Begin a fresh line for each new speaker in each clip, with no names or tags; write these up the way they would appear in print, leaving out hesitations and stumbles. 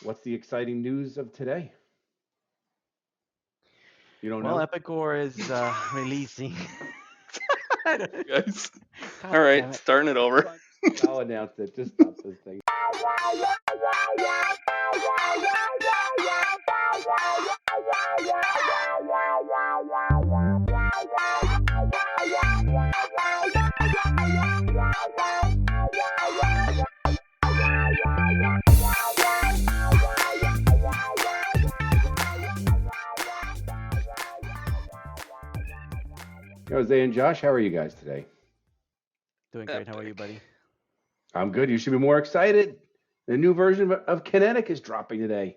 What's the exciting news of today? You don't
Well,
know?
Epicor is releasing.
Guys.
God
All
damn
right,
it.
starting it over.
Fine. I'll announce it. Just stop this thing. Jose and Josh, how are you guys today?
Doing great. How are you,
Epic.
buddy?
I'm good. You should be more excited. The new version of Kinetic is dropping today.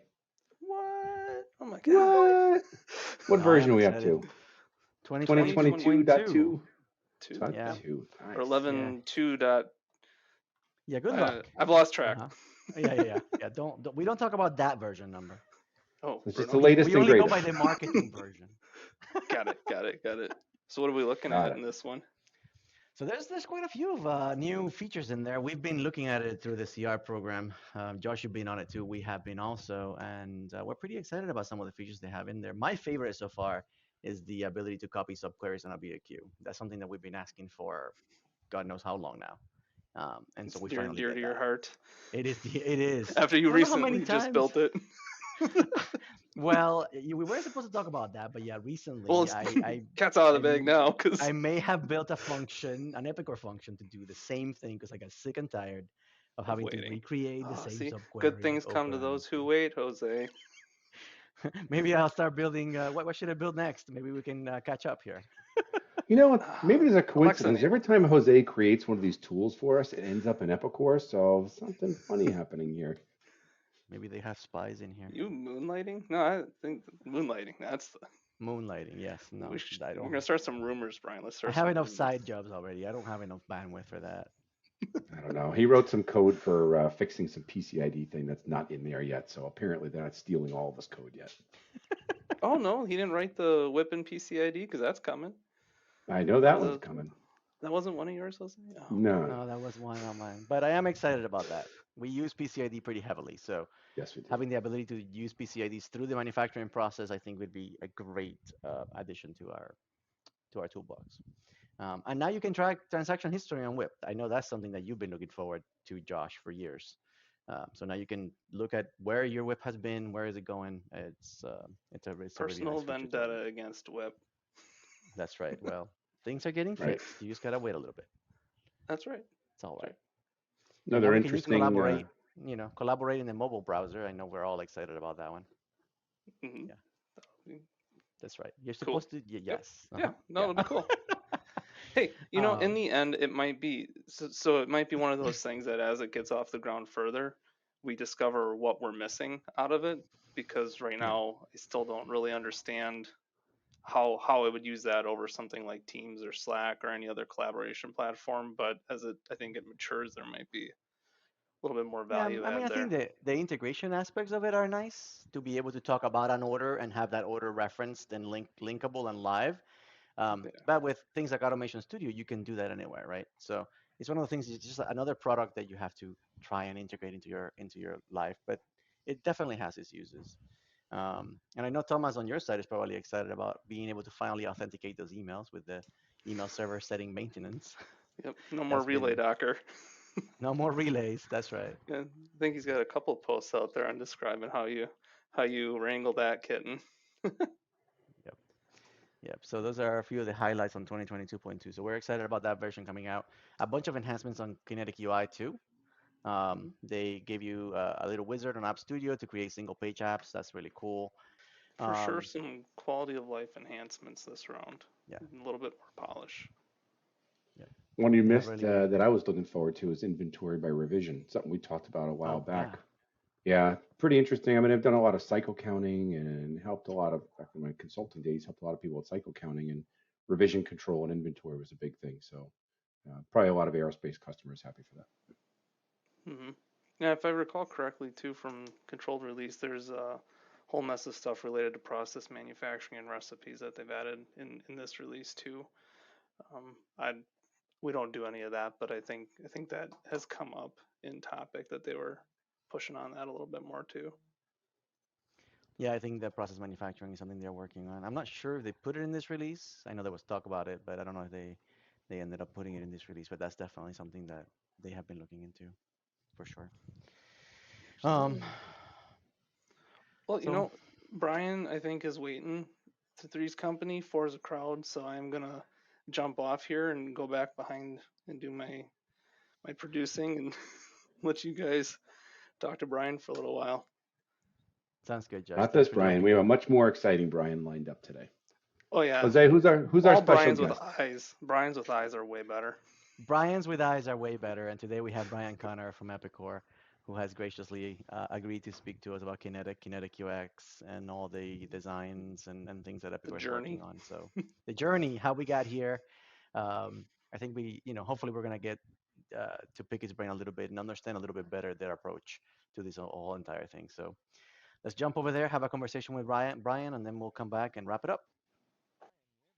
What? Oh my god.
What? What
I
version
am
are we up
excited.
to?
2022.2.
2022.2?
Yeah.
2.
Or
Nice.
Yeah.
11.2 dot.
Yeah. Good luck.
I've lost track.
Uh-huh. Yeah. Don't we don't talk about that version number.
Oh,
It's just the
brutal.
latest
We
and
only go by
greatest.
the marketing version.
Got it. So what are we looking
Got
at
it.
in this one?
So there's quite a few of new features in there. We've been looking at it through the CR program. Josh, you've been on it too. We have been also, and we're pretty excited about some of the features they have in there. My favorite so far is the ability to copy subqueries on a BAQ. That's something that we've been asking for, God knows how long now. And so
It's
we
dear,
finally
dear to
get
your
that.
heart.
It is. It is.
After
I
you
don't know how many
recently just
times.
built it.
Well, we were supposed to talk about that, but yeah,
Well,
recently
it's cat's out of the bag now, because
I may have built a function, an Epicor function, to do the same thing because I got sick and tired of
of
having to
waiting.
recreate the
Oh,
same
see, good
subquery
things come to
over and
those who
over.
wait, Jose.
Maybe I'll start building. What should I build next? Maybe we can catch up here.
You know what? Maybe there's a
Alexa
coincidence. Every
enabled.
time Jose creates one of these tools for us, it ends up in Epicor. So something funny happening here.
Maybe they have spies in here.
You moonlighting? No, I think moonlighting. That's the.
Moonlighting, yes. No, I
We're
don't.
gonna start some rumors, Brian. Let's
I
start
have
some
enough
rumors.
side jobs already. I don't have enough bandwidth for that.
I don't know. He wrote some code for fixing some PCID thing that's not in there yet. So apparently they're not stealing all of his code yet.
Oh no, he didn't write the whip in PCID because that's coming.
I know
That
that
was
one's
a
coming.
that wasn't one of yours, was it? Oh
No,
darn.
no.
No, that was one of mine. But I am excited about that. We use PCID pretty heavily, so
Yes, we do.
having the ability to use PCIDs through the manufacturing process, I think, would be a great addition to our toolbox. And now you can track transaction history on WIP. I know that's something that you've been looking forward to, Josh, for years. So now you can look at where your WIP has been, where is it going. It's a really
Personal
nice feature to have.
vendetta against whip.
That's right. Well, things are getting
Right.
fixed. You just gotta wait a little bit.
That's right.
It's all
That's
right.
right.
And now
Another
we can use
interesting.
collaborate. Collaborate in the mobile browser. I know we're all excited about that one.
Hmm.
Yeah, that's right. You're
Cool.
supposed to.
Yep.
Yes.
Yeah. No,
Yeah.
it'll be cool. Hey, in
um,
the end, it might be so. It might be one of those things that as it gets off the ground further, we discover what we're missing out of it. Because right
yeah.
now, I still don't really understand how it would use that over something like Teams or Slack or any other collaboration platform. But as I think it matures, there might be a little bit more
Yeah,
value
I mean,
add
I think
there.
the integration aspects of it are nice to be able to talk about an order and have that order referenced and linkable and live.
Yeah.
But with things like Automation Studio, you can do that anywhere, right? So it's one of the things. It's just another product that you have to try and integrate into your life. But it definitely has its uses. And I know Thomas on your side is probably excited about being able to finally authenticate those emails with the email server setting maintenance.
Yep. No more
That's
relay
been
docker.
no more relays. That's right.
Yeah, I think he's got a couple posts out there on describing how you wrangle that kitten.
Yep. Yep. So those are a few of the highlights on 2022.2. So we're excited about that version coming out. A bunch of enhancements on Kinetic UI too. They gave you a little wizard on App Studio to create single page apps. That's really cool.
For sure,
Um,
some quality of life enhancements this round.
yeah.
A little bit more polish.
Yep.
One you
They have
missed
really good.
that I was looking forward to is inventory by revision. Something we talked about a while
Oh yeah.
back. Yeah, pretty interesting. I mean, I've done a lot of cycle counting and helped a lot of, back in my consulting days, helped a lot of people with cycle counting, and revision control and inventory was a big thing. So probably a lot of aerospace customers happy for that.
Hmm. Yeah, if I recall correctly, too, from controlled release, there's a whole mess of stuff related to process manufacturing and recipes that they've added in this release too. I We don't do any of that, but I think that has come up in topic that they were pushing on that a little bit more too.
Yeah, I think that process manufacturing is something they're working on. I'm not sure if they put it in this release. I know there was talk about it, but I don't know if they ended up putting it in this release. But that's definitely something that they have been looking into, for sure. Um,
Well,
so
Bryan, I think, is waiting to Three's company for his crowd, so I'm gonna jump off here and go back behind and do my producing and let you guys talk to Bryan for a little while.
sounds good, Josh.
Not
Thanks
this
for
Brian.
joining.
We have a much more exciting Brian lined up today.
Oh yeah,
Jose, who's our
all
special
Bryans with
guest?
eyes. Bryans with eyes are way better.
Bryans with eyes are way better, and today we have Bryan Connor from Epicor, who has graciously agreed to speak to us about Kinetic UX, and all the designs and things that
The
Epicor is working
journey.
on. So the journey, how we got here, I think hopefully we're gonna get to pick his brain a little bit and understand a little bit better their approach to this whole entire thing. So let's jump over there, have a conversation with Bryan, and then we'll come back and wrap it up.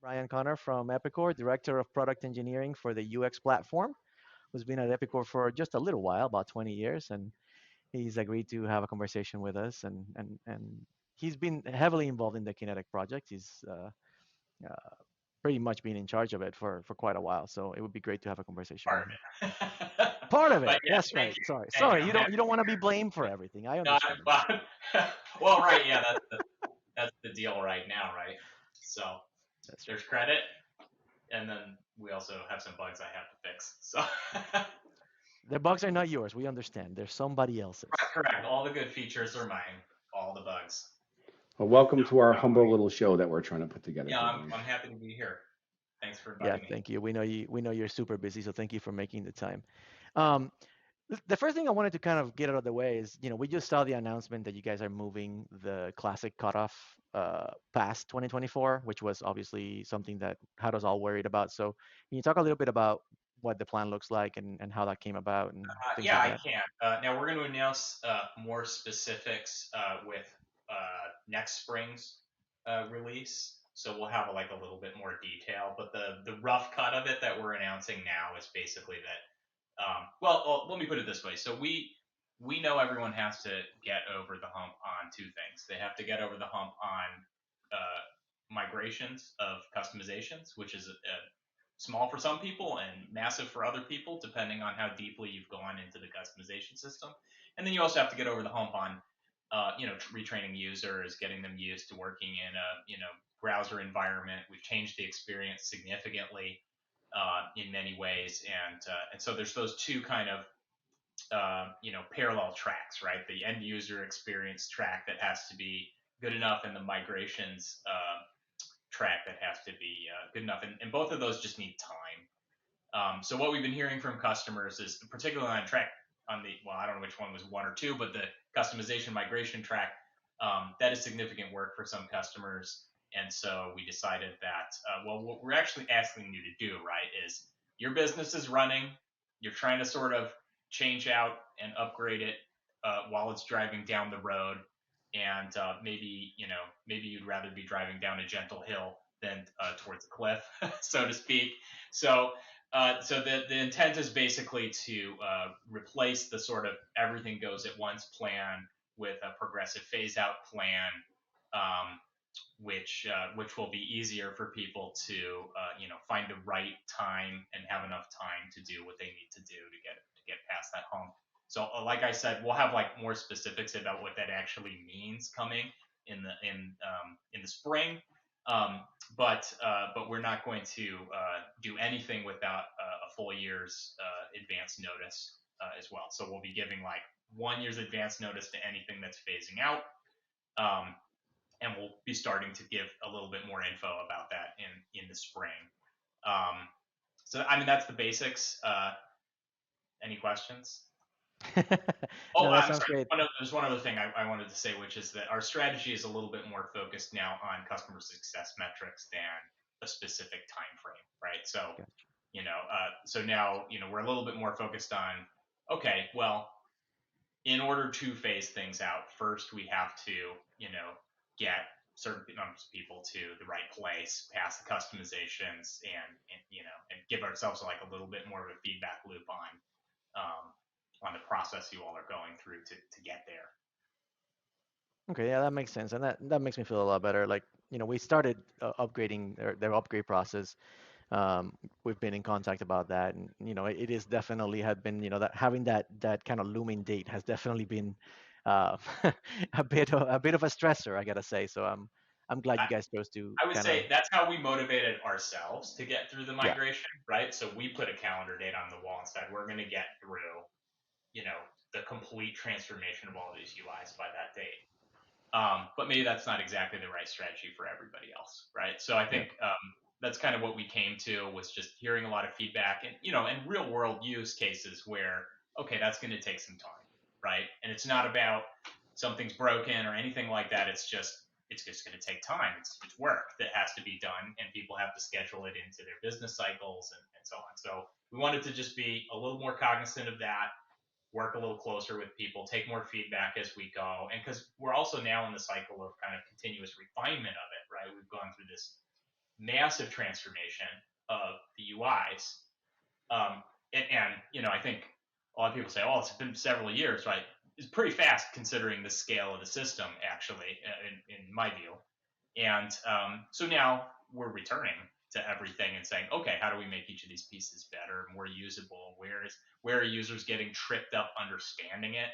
Bryan Connor from Epicor, Director of Product Engineering for the UX platform, who's been at Epicor for just a little while, about 20 years, and he's agreed to have a conversation with us. And he's been heavily involved in the Kinetic project. He's uh, pretty much been in charge of it for quite a while. So it would be great to have a conversation
Part
with
of
him.
it.
Part of
But
it.
yeah,
That's
thank
right.
you.
Sorry.
Thank you.
Sorry. You don't want to be blamed for everything. I
No,
understand.
well, right, yeah, that's the deal right now, right? So
That's right.
there's credit, and then we also have some bugs I have to fix. So
The bugs are not yours. We understand. They're somebody else's.
correct. All the good features are mine. All the bugs.
Well, welcome
No,
to our
not
humble
mine.
little show that we're trying to put together
Yeah,
here,
I'm
Brian.
I'm happy to be here. Thanks for
Yeah,
inviting me.
thank you. We know you. We know you're super busy, so thank you for making the time. Um, the first thing I wanted to kind of get out of the way is, we just saw the announcement that you guys are moving the classic cutoff past 2024, which was obviously something that had us all worried about. So can you talk a little bit about what the plan looks like and how that came about and things
Yeah,
like
I
that?
can. Now we're going to announce more specifics with next spring's release. So we'll have like a little bit more detail. But the rough cut of it that we're announcing now is basically that. Let me put it this way. So we know everyone has to get over the hump on two things. They have to get over the hump on migrations of customizations, which is small for some people and massive for other people, depending on how deeply you've gone into the customization system. And then you also have to get over the hump on, retraining users, getting them used to working in a, browser environment. We've changed the experience significantly in many ways, and so there's those two kind of parallel tracks, right? The end user experience track that has to be good enough, and the migrations track that has to be good enough, and both of those just need time. So what we've been hearing from customers is, particularly on track I don't know which one was one or two, but the customization migration track, that is significant work for some customers. And so we decided that, what we're actually asking you to do, right, is your business is running, you're trying to sort of change out and upgrade it while it's driving down the road. And maybe you'd rather be driving down a gentle hill than towards a cliff, so to speak. So the intent is basically to replace the sort of everything goes at once plan with a progressive phase out plan, um, which will be easier for people to find the right time and have enough time to do what they need to do to get past that hump. So like I said, we'll have like more specifics about what that actually means coming in the spring. Um, but we're not going to do anything without a full year's advance notice as well. So we'll be giving like 1 year's advance notice to anything that's phasing out, and we'll be starting to give a little bit more info about that in the spring. So I mean that's the basics. Any questions?
No, that
I'm
sounds
sorry.
great.
There's one other thing I wanted to say, which is that our strategy is a little bit more focused now on customer success metrics than a specific time frame, right? So,
Gotcha.
so now we're a little bit more focused on, okay, well, in order to phase things out, first we have to get certain numbers of people to the right place, pass the customizations, and give ourselves like a little bit more of a feedback loop on on the process you all are going through to get there.
Okay, yeah, that makes sense, and that makes me feel a lot better. Like, we started upgrading their upgrade process. We've been in contact about that, and it is definitely had been, that having that kind of looming date has definitely been uh, a bit of a stressor, I gotta say. So I'm glad you guys chose to
I would
kind of.
say that's how we motivated ourselves to get through the
Yeah.
migration, right? So we put a calendar date on the wall and said we're going to get through, the complete transformation of all these UIs by that date. But maybe that's not exactly the right strategy for everybody else, right? So I
Yeah.
think that's kind of what we came to, was just hearing a lot of feedback and and real world use cases where, okay, that's going to take some time, right? And it's not about something's broken or anything like that. It's just going to take time. It's work that has to be done, and people have to schedule it into their business cycles and so on. So we wanted to just be a little more cognizant of that, work a little closer with people, take more feedback as we go. And because we're also now in the cycle of kind of continuous refinement of it, right? We've gone through this massive transformation of the UIs. And I think a lot of people say, oh, it's been several years, right? It's pretty fast considering the scale of the system, actually, in my view. And so now we're returning to everything and saying, okay, how do we make each of these pieces better, more usable? Where are users getting tripped up understanding it?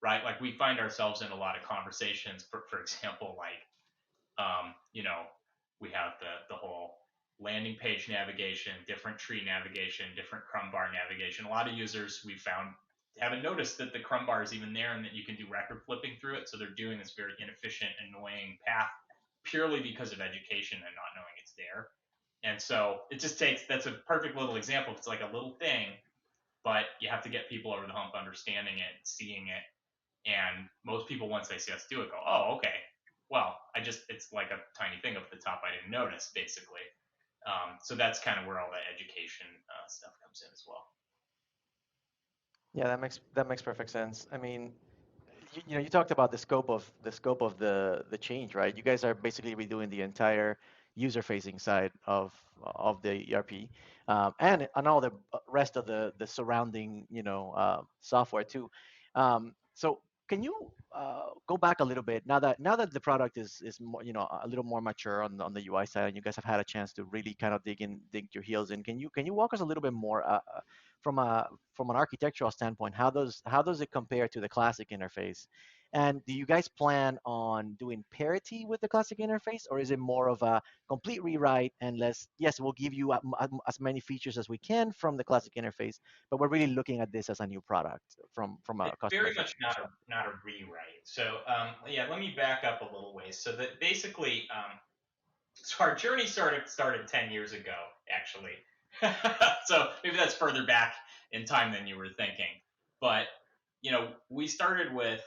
Right? Like, we find ourselves in a lot of conversations, for example, like, we have the whole landing page navigation, different tree navigation, different crumb bar navigation. A lot of users we found haven't noticed that the crumb bar is even there and that you can do record flipping through it. So they're doing this very inefficient, annoying path purely because of education and not knowing it's there. And so it just that's a perfect little example. It's like a little thing, but you have to get people over the hump understanding it, seeing it. And most people, once they see us do it, go, oh, okay. Well, it's like a tiny thing up at the top I didn't notice, basically. So that's kind of where all that education stuff comes in as well.
Yeah, that makes perfect sense. I mean, you talked about the scope of the change, right? You guys are basically redoing the entire user-facing side of the ERP, and all the rest of the surrounding software too. So can you go back a little bit, now that the product is more, a little more mature on the UI side, and you guys have had a chance to really kind of dig your heels in? Can you walk us a little bit more from an architectural standpoint? How does it compare to the classic interface? And do you guys plan on doing parity with the classic interface, or is it more of a complete rewrite and yes, we'll give you as many features as we can from the classic interface, but we're really looking at this as a new product from a
It's
customer
very much
facing perspective?
not a rewrite. So yeah, let me back up a little ways. So that basically, so our journey started 10 years ago, actually. So maybe that's further back in time than you were thinking. But we started with,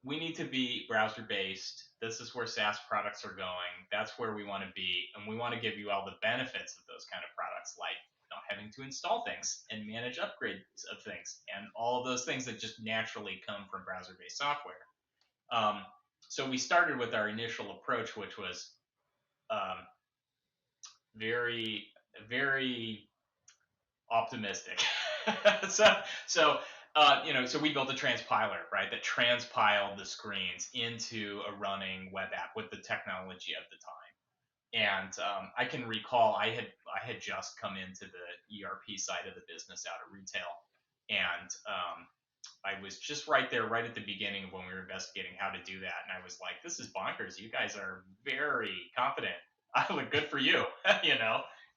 we need to be browser based. This is where SaaS products are going. That's where we want to be, and we want to give you all the benefits of those kind of products, like not having to install things and manage upgrades of things, and all of those things that just naturally come from browser based software. So we started with our initial approach, which was um, very, very optimistic. So we built a transpiler, right, that transpiled the screens into a running web app with the technology of the time. And I can recall I had just come into the ERP side of the business out of retail, and I was just right there, right at the beginning of when we were investigating how to do that, and I was like, "This is bonkers! You guys are very confident. I look good for you."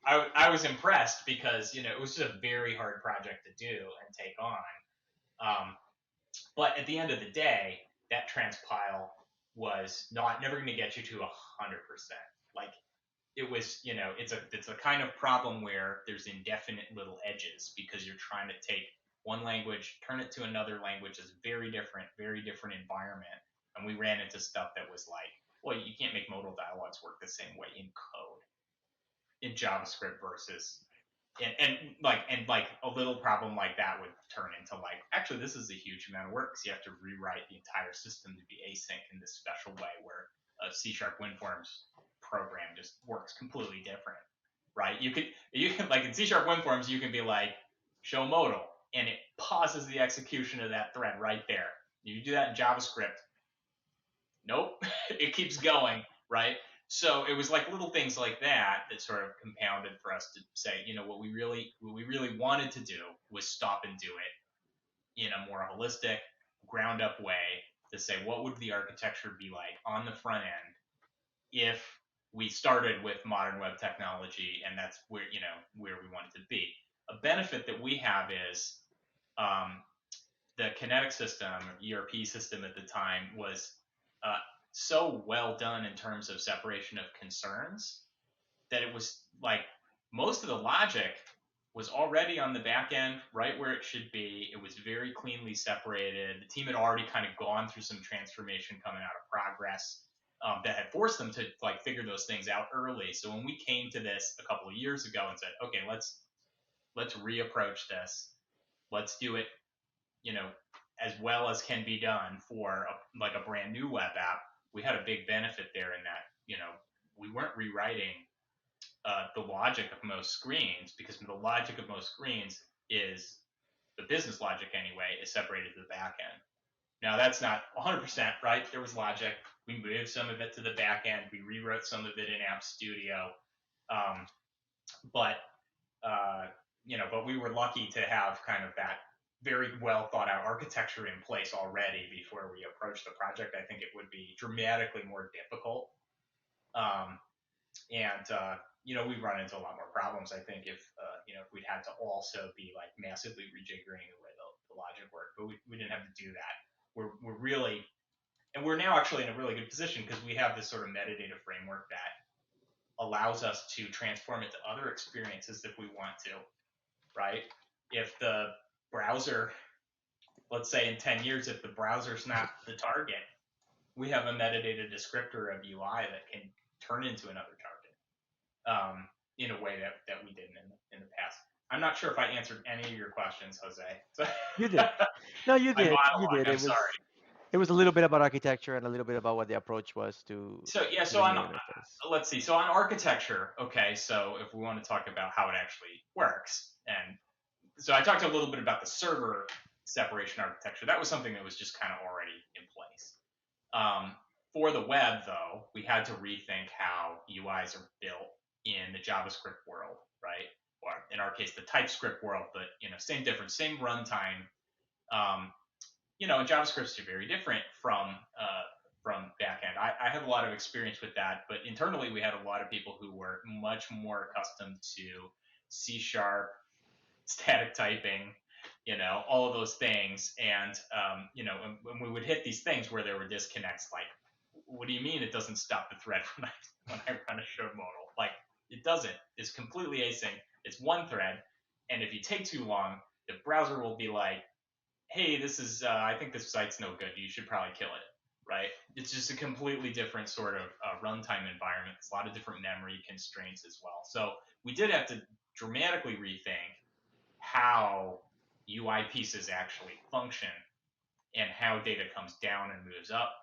I was impressed because it was just a very hard project to do and take on. But at the end of the day, that transpile was never going to get you to 100%. Like, it was, it's a kind of problem where there's indefinite little edges because you're trying to take one language, turn it to another language that's very different environment. And we ran into stuff that was like, well, you can't make modal dialogues work the same way in code in JavaScript versus and a little problem like that would turn into like, actually, this is a huge amount of work because you have to rewrite the entire system to be async in this special way where a C# WinForms program just works completely different, right? You can like in C# WinForms, you can be like, show modal, and it pauses the execution of that thread right there. You do that in JavaScript, nope, it keeps going, right? So it was like little things like that that sort of compounded for us to say, what we really wanted to do was stop and do it in a more holistic, ground up way to say, what would the architecture be like on the front end if we started with modern web technology, and that's where we wanted to be. A benefit that we have is the Kinetic system, ERP system at the time, was so well done in terms of separation of concerns that it was like most of the logic was already on the back end, right where it should be. It was very cleanly separated. The team had already kind of gone through some transformation coming out of progress that had forced them to like figure those things out early. So when we came to this a couple of years ago and said, okay, let's reapproach this. Let's do it, as well as can be done for a brand new web app. We had a big benefit there in that, we weren't rewriting the logic of most screens, because the logic of most screens is the business logic anyway is separated to the back end. Now that's not 100% right. There was logic. We moved some of it to the back end. We rewrote some of it in App Studio. But we were lucky to have kind of that very well thought out architecture in place already before we approached the project. I think it would be dramatically more difficult. We run into a lot more problems, I think, if we'd had to also be like massively rejiggering the way the logic worked. But we didn't have to do that. We're now actually in a really good position because we have this sort of metadata framework that allows us to transform it to other experiences if we want to, right? If the browser, let's say in 10 years, if the browser's not the target, we have a metadata descriptor of UI that can turn into another target in a way that we didn't in the past. I'm not sure if I answered any of your questions, Jose.
You did. No, you did. You did.
I'm sorry.
It was a little bit about architecture and a little bit about what the approach was to.
So let's see. So on architecture, okay. So if we want to talk about how it actually works, and so I talked a little bit about the server separation architecture. That was something that was just kind of already in place. For the web, though, we had to rethink how UIs are built in the JavaScript world, right? Or in our case, the TypeScript world, but same difference, same runtime. And JavaScript's very different from backend. I have a lot of experience with that, but internally we had a lot of people who were much more accustomed to C#, static typing, all of those things. And when we would hit these things where there were disconnects, like, what do you mean it doesn't stop the thread when I run a show modal? Like, it doesn't. It's completely async. It's one thread, and if you take too long, the browser will be like, hey, this is, I think this site's no good. You should probably kill it, right? It's just a completely different sort of runtime environment. It's a lot of different memory constraints as well. So we did have to dramatically rethink how UI pieces actually function and how data comes down and moves up.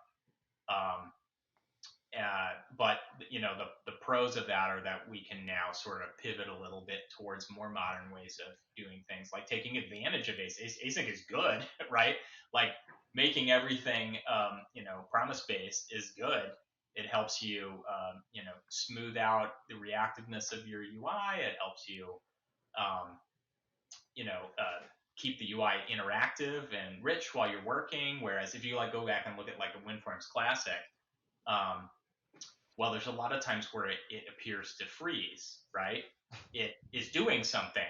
But the pros of that are that we can now sort of pivot a little bit towards more modern ways of doing things, like taking advantage of async. Async is good, right? Like making everything promise-based is good. It helps you smooth out the reactiveness of your UI. It helps you keep the UI interactive and rich while you're working. Whereas if you go back and look at like a WinForms Classic, well, there's a lot of times where it appears to freeze, right? It is doing something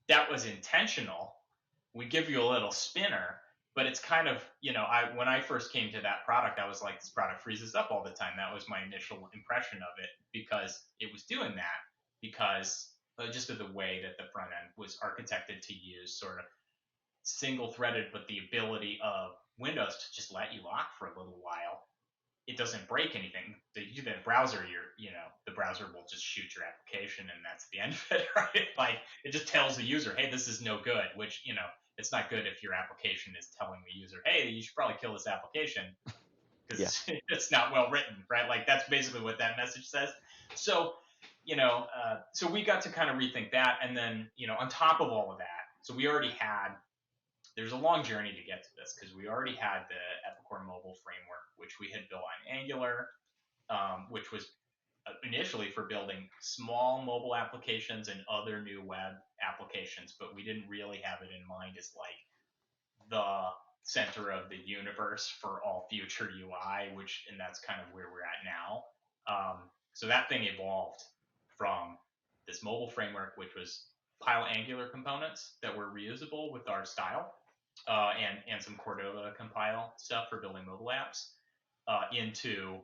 that was intentional. We give you a little spinner, but it's kind of, when I first came to that product, I was like, this product freezes up all the time. That was my initial impression of it, because it was doing that because just of the way that the front end was architected to use sort of single-threaded, but the ability of Windows to just let you lock for a little while. It doesn't break anything. The browser, the browser will just shoot your application, and that's the end of it, right? Like, it just tells the user, hey, this is no good, which, it's not good if your application is telling the user, hey, you should probably kill this application because it's not well written, right? Like, that's basically what that message says. So, so we got to kind of rethink that. And then, on top of all of that, So we already had, there's a long journey to get to this because we already had the Epicor mobile framework, which we had built on Angular, which was initially for building small mobile applications and other new web applications, but we didn't really have it in mind as like the center of the universe for all future UI, and that's kind of where we're at now. So that thing evolved from this mobile framework, which was pile Angular components that were reusable with our style, and some Cordova compile stuff for building mobile apps, into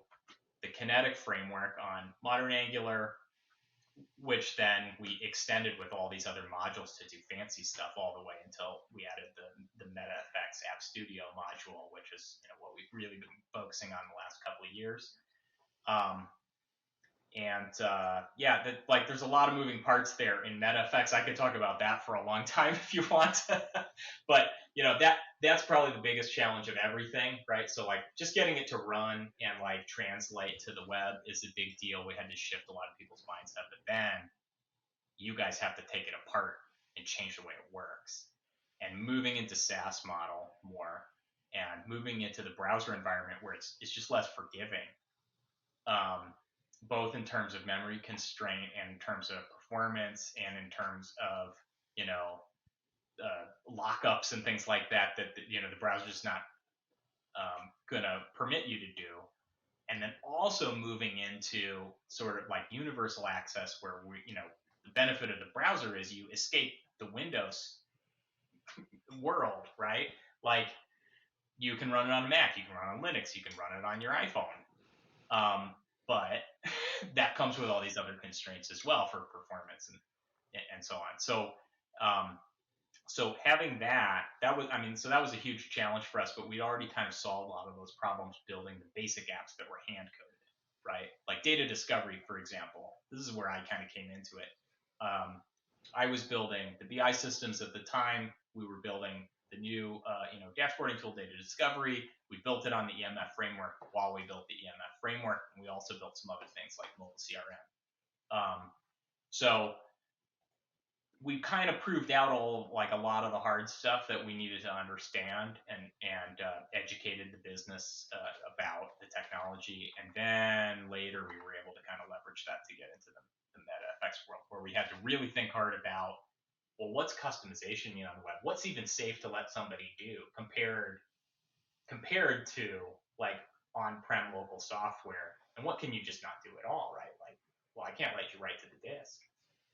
the Kinetic framework on modern Angular, which then we extended with all these other modules to do fancy stuff all the way until we added the MetaFX App Studio module, which is what we've really been focusing on the last couple of years. There's a lot of moving parts there in MetaFX. I could talk about that for a long time if you want, but that's probably the biggest challenge of everything, right? So like just getting it to run and like translate to the web is a big deal. We had to shift a lot of people's mindset, but then you guys have to take it apart and change the way it works. And moving into SaaS model more, and moving into the browser environment where it's just less forgiving, both in terms of memory constraint and in terms of performance and in terms of lockups and things like that the browser's not gonna permit you to do. And then also moving into sort of like universal access, where the benefit of the browser is you escape the Windows world, right? Like you can run it on a Mac, you can run it on Linux, you can run it on your iPhone, but that comes with all these other constraints as well for performance and so on. So having that was a huge challenge for us, but we already kind of solved a lot of those problems building the basic apps that were hand coded, right? Like data discovery, for example. This is where I kind of came into it. I was building the BI systems at the time. We were building the new dashboarding tool, data discovery. We built it on the EMF framework while we built the EMF framework, and we also built some other things like mobile CRM. So we kind of proved out a lot of the hard stuff that we needed to understand, and educated the business about the technology. And then later we were able to kind of leverage that to get into the MetaFX world, where we had to really think hard about, well, what's customization mean on the web? What's even safe to let somebody do compared to like on-prem local software? And what can you just not do at all, right? Like, well, I can't let you write to the disk,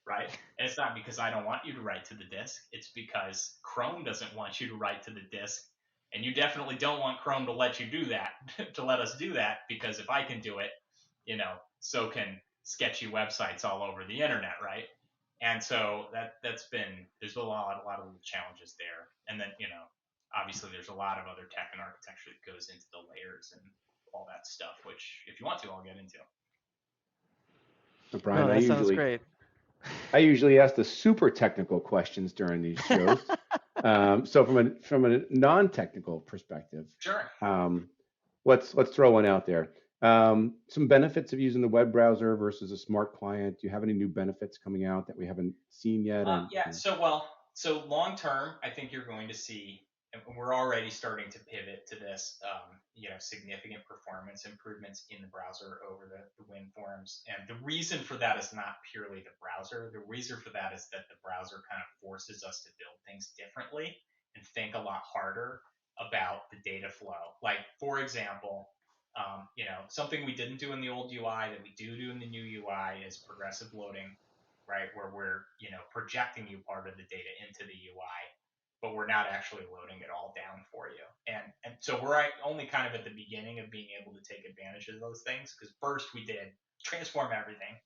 right? And it's not because I don't want you to write to the disk. It's because Chrome doesn't want you to write to the disk. And you definitely don't want Chrome to let you do that, to let us do that, because if I can do it, so can sketchy websites all over the internet, right? And so there's a lot of little challenges there. And then, obviously there's a lot of other tech and architecture that goes into the layers and all that stuff, which if you want to, I'll get into.
Bryan,
that sounds great.
I usually ask the super technical questions during these shows. So from a non-technical perspective,
sure.
Let's throw one out there. Some benefits of using the web browser versus a smart client. Do you have any new benefits coming out that we haven't seen yet?
So long term, I think you're going to see, and we're already starting to pivot to this, significant performance improvements in the browser over the WinForms. And the reason for that is not purely the browser. The reason for that is that the browser kind of forces us to build things differently and think a lot harder about the data flow. Like, for example, something we didn't do in the old UI that we do in the new UI is progressive loading, right? Where we're, projecting you part of the data into the UI, but we're not actually loading it all down for you. And so we're only kind of at the beginning of being able to take advantage of those things, because first we did transform everything,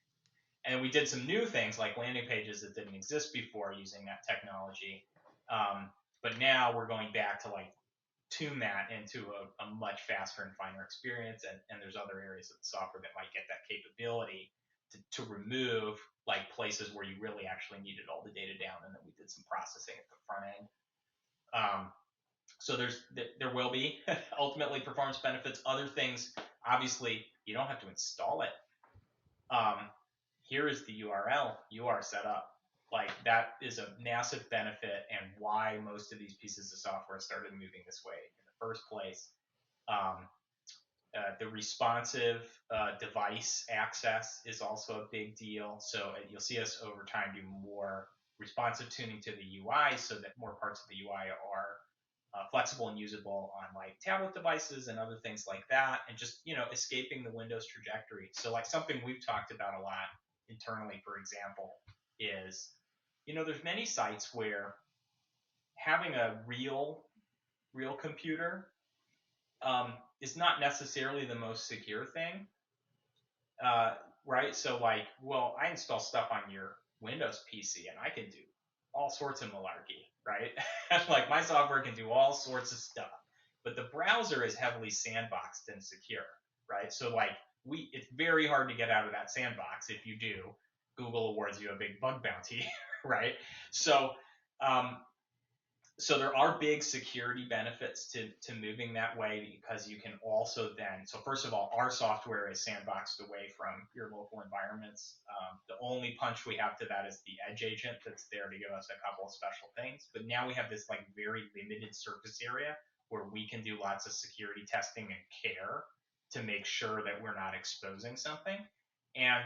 and we did some new things like landing pages that didn't exist before using that technology. But now we're going back to like tune that into a much faster and finer experience, and there's other areas of the software that might get that capability to remove like places where you really actually needed all the data down, and then we did some processing at the front end. So there will be ultimately performance benefits. Other things, obviously, you don't have to install it. Here is the URL. You are set up. Like that is a massive benefit, and why most of these pieces of software started moving this way in the first place. Um, the responsive device access is also a big deal. So you'll see us over time do more responsive tuning to the UI so that more parts of the UI are flexible and usable on like tablet devices and other things like that, and just escaping the Windows trajectory. So like something we've talked about a lot internally, for example, is there's many sites where having a real computer is not necessarily the most secure thing, right? So like, well, I install stuff on your Windows PC and I can do all sorts of malarkey, right? Like my software can do all sorts of stuff, but the browser is heavily sandboxed and secure, right? So like it's very hard to get out of that sandbox. If you do, Google awards you a big bug bounty, right? So um, so there are big security benefits to moving that way, because you can also then, so first of all, our software is sandboxed away from your local environments. The only punch we have to that is the edge agent that's there to give us a couple of special things. But now we have this like very limited surface area where we can do lots of security testing and care to make sure that we're not exposing something. And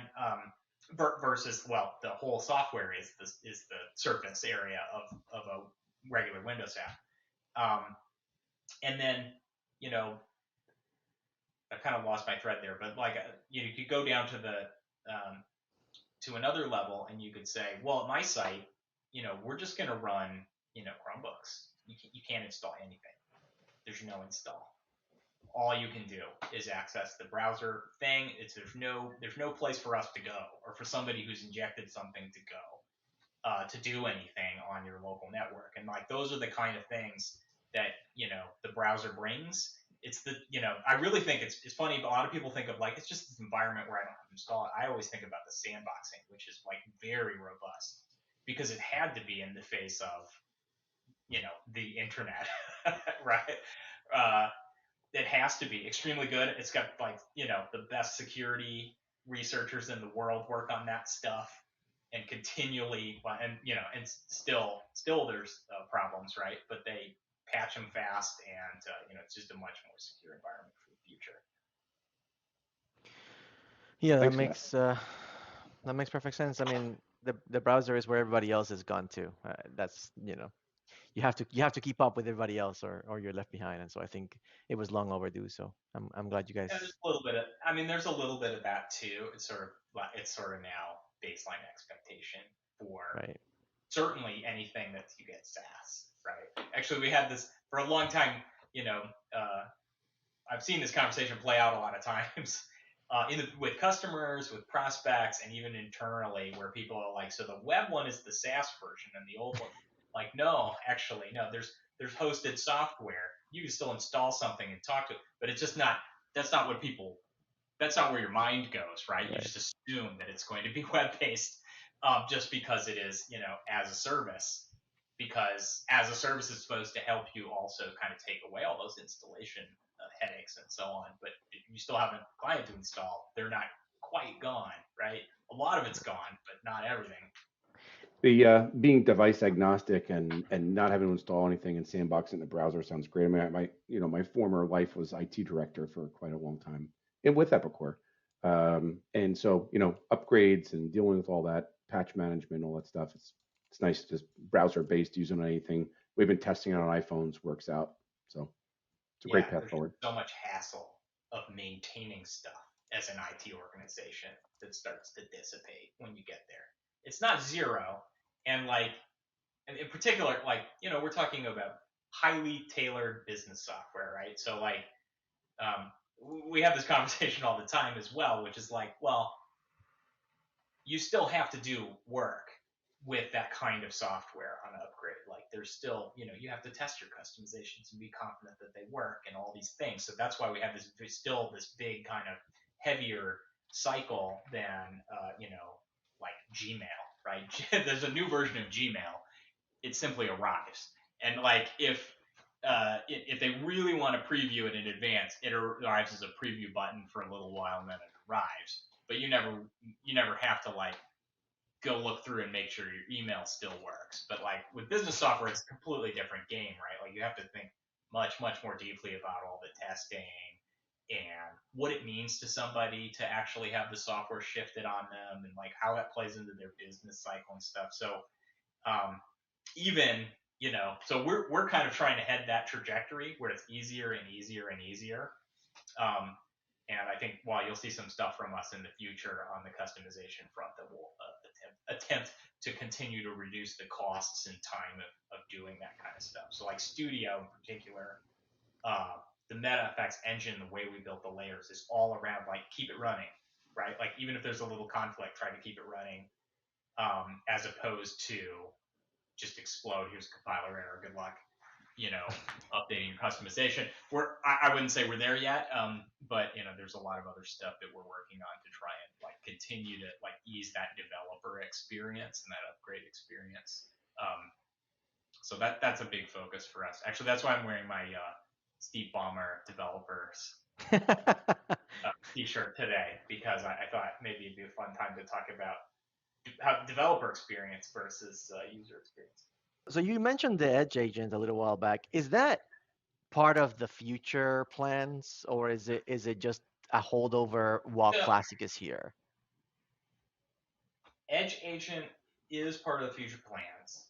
versus, well, the whole software is the surface area of a regular Windows app. And then, I kind of lost my thread there, but like, you could go down to to another level, and you could say, well, at my site, we're just going to run, Chromebooks. You can't install anything. There's no install. All you can do is access the browser thing. There's no place for us to go, or for somebody who's injected something to go. To do anything on your local network. And like those are the kind of things that the browser brings. It's I really think it's funny, but a lot of people think of like it's just this environment where I don't have to install it. I always think about the sandboxing, which is like very robust, because it had to be in the face of the internet, right? It has to be extremely good. It's got like the best security researchers in the world work on that stuff, and continually, and and still there's problems, right? But they patch them fast, and it's just a much more secure environment for the future.
Yeah,
Thanks for that.
that makes perfect sense. I mean, the browser is where everybody else has gone to. That's you have to keep up with everybody else, or you're left behind. And so I think it was long overdue. So I'm glad you
Yeah,
guys.
there's a little bit of, I mean, there's a little bit of that too. It's sort of now baseline expectation for
Right.
certainly anything that you get SaaS, right? Actually, we had this for a long time. I've seen this conversation play out a lot of times with customers, with prospects, and even internally, where people are like, "So the web one is the SaaS version, and the old one." Like, no, actually, no. There's hosted software. You can still install something and talk to it, but it's just not. That's not what people. That's not where your mind goes, right? You
Right.
just assume that it's going to be web based, just because it is, as a service. Because as a service is supposed to help you also kind of take away all those installation headaches and so on. But if you still have a client to install, they're not quite gone, right? A lot of it's gone, but not everything.
The being device agnostic and not having to install anything and sandboxing in the browser sounds great. I mean, my former life was IT director for quite a long time, and with Epicor, and so upgrades and dealing with all that patch management, all that stuff. It's nice, just browser based, using anything. We've been testing it on iPhones, works out, so it's a
Yeah,
great path
there's
forward.
so much hassle of maintaining stuff as an IT organization that starts to dissipate when you get there. It's not zero, and like, and in particular, like, we're talking about highly tailored business software, right? So like, um, we have this conversation all the time as well, which is like, well, you still have to do work with that kind of software on an upgrade. Like there's still, you have to test your customizations and be confident that they work and all these things. So that's why we have this big kind of heavier cycle than, like Gmail, right? There's a new version of Gmail. It simply arrives. And like, if they really want to preview it in advance, it arrives as a preview button for a little while, and then it arrives. But you never have to like go look through and make sure your email still works. But like with business software, it's a completely different game, right? Like you have to think much more deeply about all the testing and what it means to somebody to actually have the software shifted on them, and like how that plays into their business cycle and stuff. So um, even so we're kind of trying to head that trajectory where it's easier and easier and easier. Um, and I think while you'll see some stuff from us in the future on the customization front that will attempt to continue to reduce the costs and time of doing that kind of stuff. So like Studio in particular, the meta effects engine, the way we built the layers is all around like keep it running, right? Like even if there's a little conflict, try to keep it running, as opposed to just explode. Here's a compiler error. Good luck. Updating your customization. I wouldn't say we're there yet, but there's a lot of other stuff that we're working on to try and like continue to like ease that developer experience and that upgrade experience. So that's a big focus for us. Actually, that's why I'm wearing my Steve Ballmer developers t-shirt today, because I thought maybe it'd be a fun time to talk about how developer experience versus user experience.
So you mentioned the Edge agent a little while back. Is that part of the future plans, or is it just a holdover while Classic is here?
Edge agent is part of the future plans.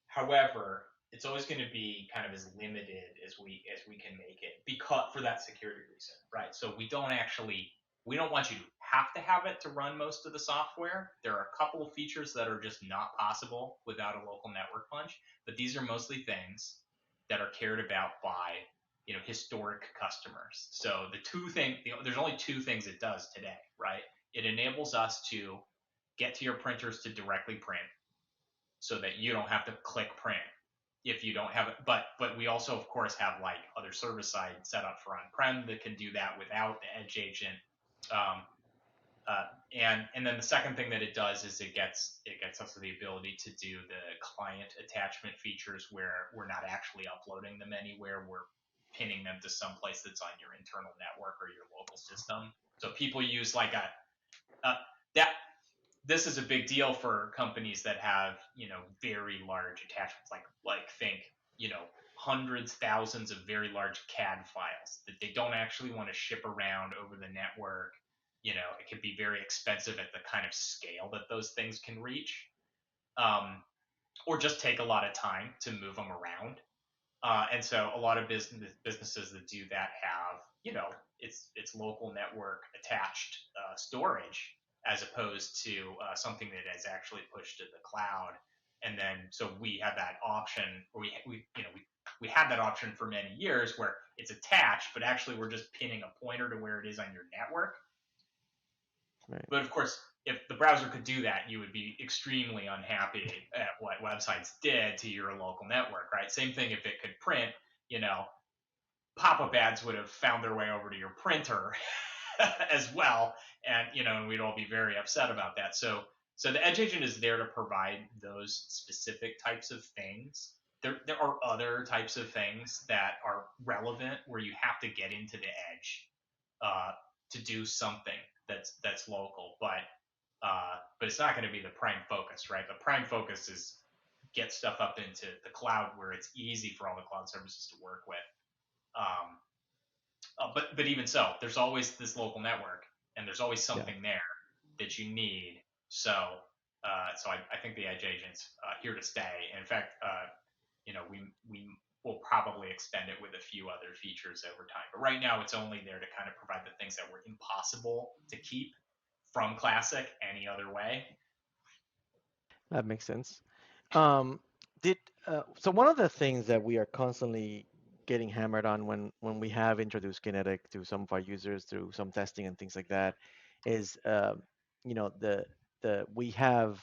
However, it's always going to be kind of as limited as we can make it, because for that security reason, right? So we don't want you to have it to run most of the software. There are a couple of features that are just not possible without a local network punch, but these are mostly things that are cared about by historic customers. So there's only two things it does today, right? It enables us to get to your printers to directly print, so that you don't have to click print if you don't have it. But we also, of course, have like other service side set up for on-prem that can do that without the Edge agent. And then the second thing that it does is it gets us the ability to do the client attachment features where we're not actually uploading them anywhere. We're pinning them to some place that's on your internal network or your local system. So people use like this is a big deal for companies that have very large attachments, like think hundreds, thousands of very large CAD files that they don't actually want to ship around over the network. It can be very expensive at the kind of scale that those things can reach, or just take a lot of time to move them around. And so a lot of businesses that do that have, it's local network attached storage, as opposed to something that is actually pushed to the cloud. And then so we have that option, or we had that option for many years where it's attached, but actually we're just pinning a pointer to where it is on your network.
Right.
But of course, if the browser could do that, you would be extremely unhappy at what websites did to your local network, right? Same thing if it could print, pop-up ads would have found their way over to your printer as well, and we'd all be very upset about that. So the Edge agent is there to provide those specific types of things. There are other types of things that are relevant where you have to get into the Edge to do something that's local, but it's not going to be the prime focus, right? The prime focus is get stuff up into the cloud where it's easy for all the cloud services to work with. But even so, there's always this local network, and there's always something there that you need. So I think the Edge agent's here to stay. And in fact, we will probably extend it with a few other features over time. But right now, it's only there to kind of provide the things that were impossible to keep from Classic any other way.
That makes sense. So one of the things that we are constantly getting hammered on when we have introduced Kinetic to some of our users through some testing and things like that is we have,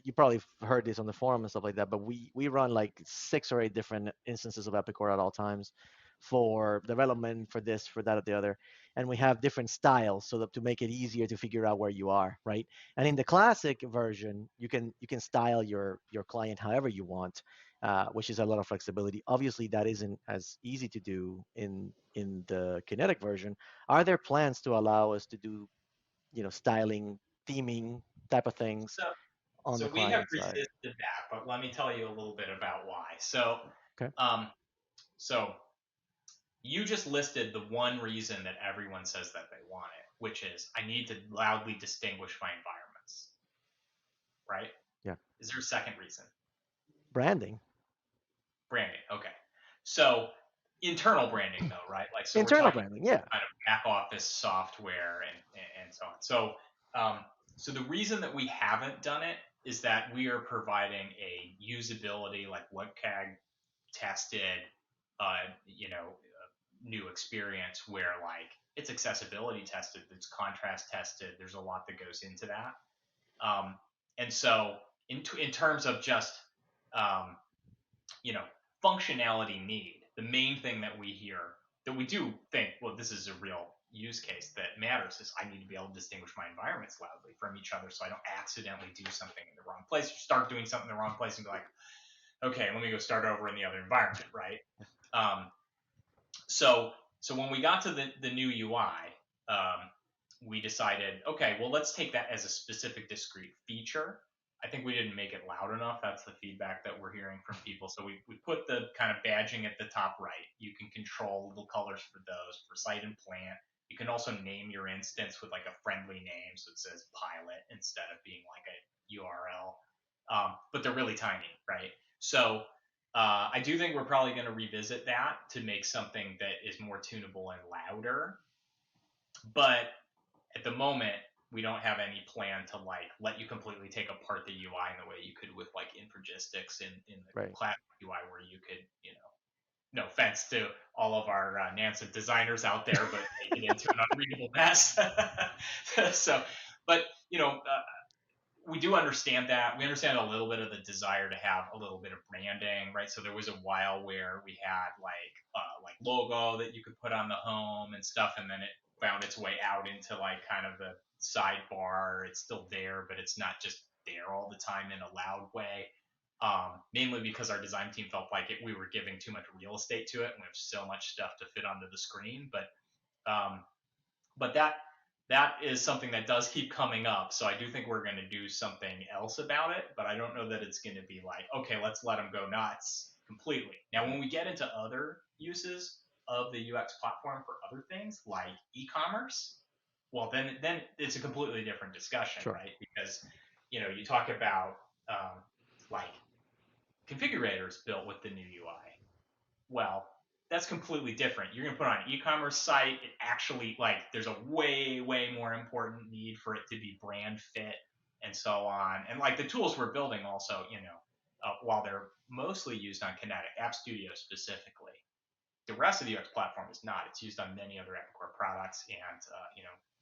you probably heard this on the forum and stuff like that, but we run like 6 or 8 different instances of EpiCore at all times for development, for this, for that, or the other. And we have different styles so that to make it easier to figure out where you are, right? And in the Classic version, you can style your client however you want, which is a lot of flexibility. Obviously, that isn't as easy to do in the Kinetic version. Are there plans to allow us to do, styling, theming type of things
So,
on the
so we have
client side.
resisted that, but let me tell you a little bit about why. So,
Okay.
um, so you just listed the one reason that everyone says that they want it, which is I need to loudly distinguish my environments, right?
Yeah.
Is there a second reason?
Branding.
Branding. Okay. So internal branding though, right? Like, so we're
Internal
talking
branding. Yeah.
kind of back office software and so on. So, um, so the reason that we haven't done it is that we are providing a usability, like WebCAG tested, new experience where like it's accessibility tested, it's contrast tested. There's a lot that goes into that. Um, and so in terms of just, um, you know, functionality need, the main thing that we hear that we do think, well, this is a real use case that matters is I need to be able to distinguish my environments loudly from each other so I don't accidentally do something in the wrong place or start doing something in the wrong place and be like, okay, let me go start over in the other environment, right? Um, so when we got to the new UI, we decided, okay, well, let's take that as a specific discrete feature. I think we didn't make it loud enough. That's the feedback that we're hearing from people. So we put the kind of badging at the top right. You can control little colors for those for site and plant. You can also name your instance with like a friendly name. So it says pilot instead of being like a URL. But they're really tiny, right? So I do think we're probably going to revisit that to make something that is more tunable and louder. But at the moment, we don't have any plan to like let you completely take apart the UI in the way you could with like Infragistics in the
Right.
classic UI, where you could, no offense to all of our Nansen designers out there, but make it into an unreadable mess. So, but we do understand that. We understand a little bit of the desire to have a little bit of branding, right? So there was a while where we had like logo that you could put on the home and stuff, and then it found its way out into like kind of the sidebar. It's still there, but it's not just there all the time in a loud way. Mainly because our design team felt like we were giving too much real estate to it, and we have so much stuff to fit onto the screen. But that is something that does keep coming up. So I do think we're going to do something else about it, but I don't know that it's going to be like, okay, let's let them go nuts completely. Now, when we get into other uses of the UX platform for other things like e-commerce, well, then it's a completely different discussion,
Sure.
right? Because, you talk about like configurators built with the new UI. Well, that's completely different. You're going to put on an e-commerce site. It actually, like, there's a way, way more important need for it to be brand fit and so on. And like the tools we're building also, while they're mostly used on Kinetic, App Studio specifically, the rest of the UX platform is not. It's used on many other Epicor products. And,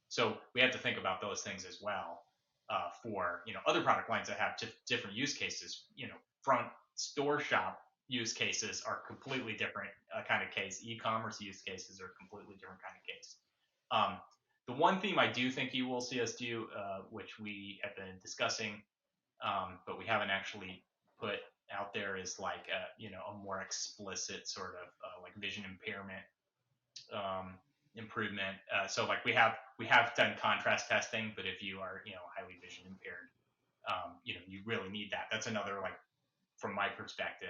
so we have to think about those things as well for, other product lines that have different use cases, front store shop use cases are completely different kind of case. E-commerce use cases are completely different kind of case. The one theme I do think you will see us do, which we have been discussing, but we haven't actually put out there, is like a more explicit sort of like vision impairment improvement. So like we have done contrast testing, but if you are highly vision impaired, you really need that. That's another, like, from my perspective,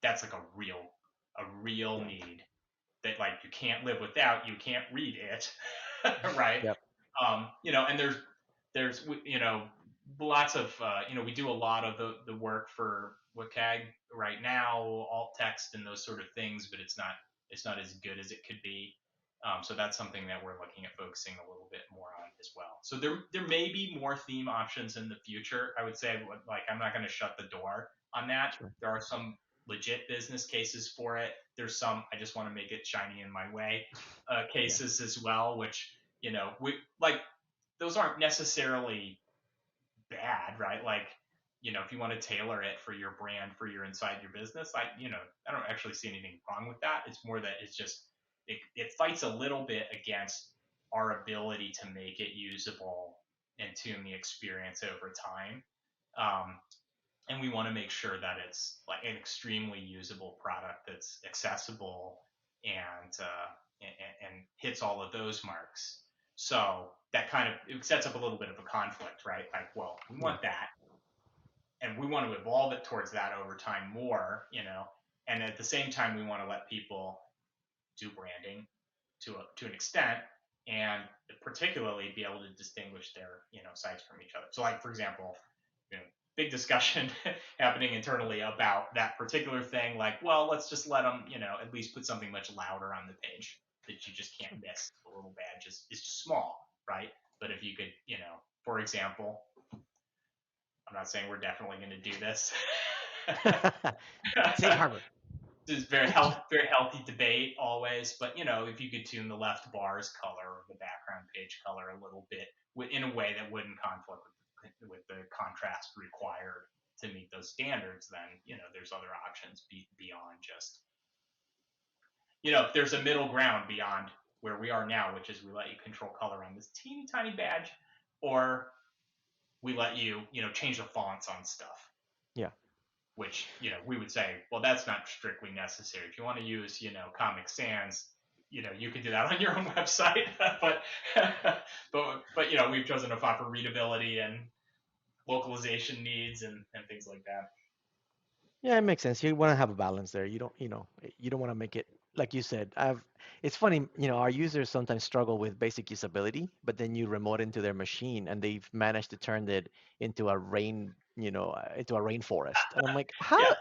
that's like a real need that like you can't live without. You can't read it, right?
Yep.
And there's lots of we do a lot of the work for WCAG right now, alt text and those sort of things, but it's not as good as it could be. So that's something that we're looking at focusing a little bit more on as well. So there may be more theme options in the future. I would say, like, I'm not going to shut the door on that.
Sure.
There are some legit business cases for it. There's some I just want to make it shiny in my way cases as well, which we like. Those aren't necessarily bad, right? Like, if you want to tailor it for your brand, for your inside your business, I don't actually see anything wrong with that. It's more that it's just it fights a little bit against our ability to make it usable and tune the experience over time. And we want to make sure that it's like an extremely usable product that's accessible and hits all of those marks. So it sets up a little bit of a conflict, right? Like, well, we want that, and we want to evolve it towards that over time more, and at the same time, we want to let people do branding to an extent, and particularly be able to distinguish their sites from each other. So, like, for example, big discussion happening internally about that particular thing. Like, well, let's just let them, at least put something much louder on the page that you just can't miss. The little badge is just small, right? But if you could, for example, I'm not saying we're definitely going to do this.
Safe harbor.
This is very healthy debate always, but if you could tune the left bar's color or the background page color a little bit in a way that wouldn't conflict with the contrast required to meet those standards, then there's other options beyond just there's a middle ground beyond where we are now, which is we let you control color on this teeny tiny badge, or we let you change the fonts on stuff.
Yeah.
Which we would say, well, that's not strictly necessary. If you want to use Comic Sans, you can do that on your own website. but we've chosen a font for readability and localization needs and things like that.
Yeah, it makes sense. You want to have a balance there. You don't want to make it like you said. It's funny, our users sometimes struggle with basic usability, but then you remote into their machine and they've managed to turn it into a into a rainforest. And I'm like, how?
Yeah.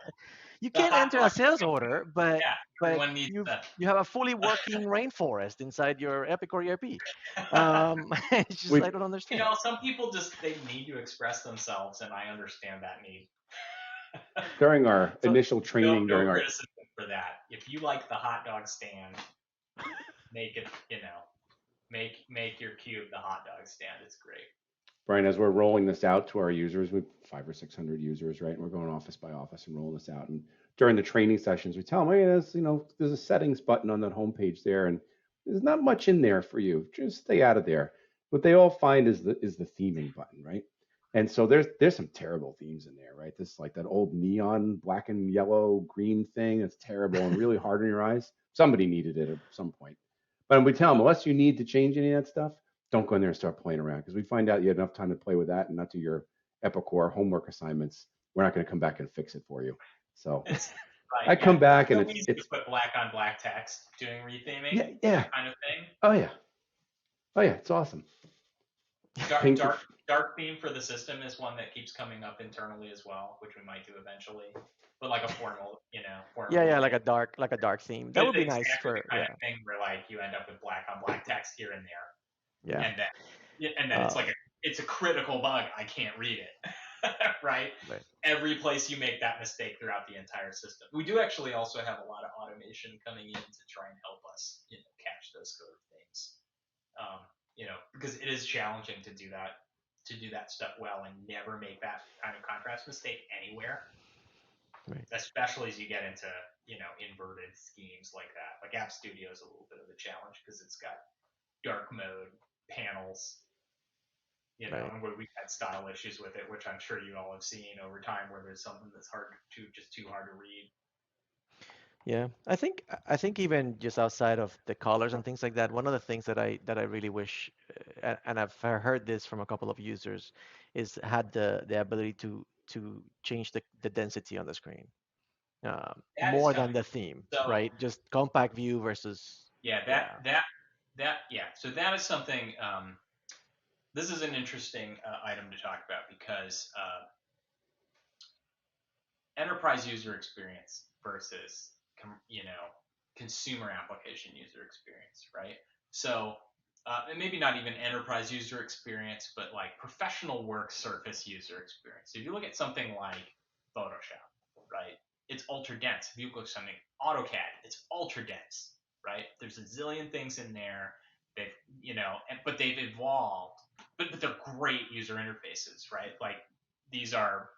You can't enter a sales order, but
everyone needs
you have a fully working rainforest inside your Epic or ERP. It's just I don't understand.
Some people they need to express themselves, and I understand that need.
During our initial training,
no criticism for that. If you like the hot dog stand, make it, make your cube the hot dog stand. It's great.
Bryan, as we're rolling this out to our users, we have 500 or 600 users, right? And we're going office by office and rolling this out. And during the training sessions, we tell them, hey, there's a settings button on that homepage there, and there's not much in there for you. Just stay out of there. What they all find is the theming button, right? And so there's some terrible themes in there, right? This like that old neon black and yellow green thing. It's terrible and really hard on your eyes. Somebody needed it at some point. But we tell them, unless you need to change any of that stuff, don't go in there and start playing around, because we find out you had enough time to play with that and not do your Epicor homework assignments. We're not going to come back and fix it for you. So I come back and it's
to put black on black text doing retheming,
yeah,
kind of thing.
Oh yeah, it's awesome.
Dark theme for the system is one that keeps coming up internally as well, which we might do eventually. But like a formal,
Yeah, like a dark theme. That would be nice
for
of
thing where like you end up with black on black text here and there.
Yeah.
And then it's a critical bug. I can't read it. Right? Every place you make that mistake throughout the entire system. We do actually also have a lot of automation coming in to try and help us, catch those sort of things. Because it is challenging to do that stuff well and never make that kind of contrast mistake anywhere.
Right.
Especially as you get into, inverted schemes like that. Like App Studio is a little bit of a challenge because it's got dark mode panels, and we've had style issues with it, which I'm sure you all have seen over time, where there's something that's too hard to read.
Yeah, I think even just outside of the colors and things like that, one of the things that I really wish, and I've heard this from a couple of users, is had the ability to change the density on the screen, more than the theme, right? Just compact view versus.
So that is something. This is an interesting item to talk about because enterprise user experience versus consumer application user experience, right? So and maybe not even enterprise user experience, but like professional work surface user experience. So if you look at something like Photoshop, right? It's ultra dense. If you look at something AutoCAD, it's ultra dense, right? There's a zillion things in there. But they've evolved. But they're great user interfaces, right? Like these are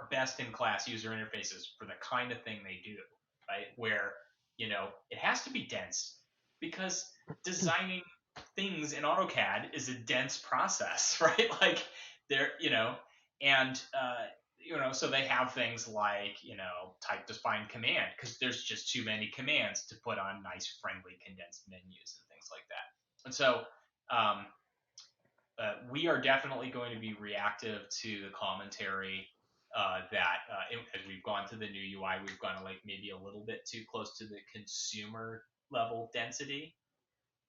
best in class user interfaces for the kind of thing they do, right? Where, it has to be dense because designing things in AutoCAD is a dense process, right? Like so they have things like, type define command because there's just too many commands to put on nice, friendly, condensed menus and things like that. And so, we are definitely going to be reactive to the commentary as we've gone to the new UI, we've gone like maybe a little bit too close to the consumer level density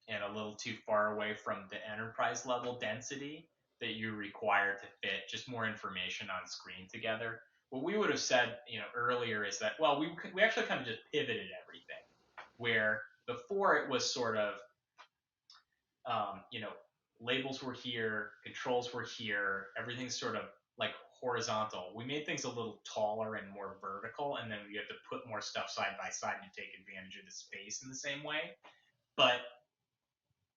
and a little too far away from the enterprise level density that you require to fit just more information on screen together. What we would have said, earlier is that, well, we actually kind of just pivoted everything, where before it was sort of, labels were here, controls were here, everything's sort of like horizontal. We made things a little taller and more vertical, and then we have to put more stuff side by side to take advantage of the space in the same way. But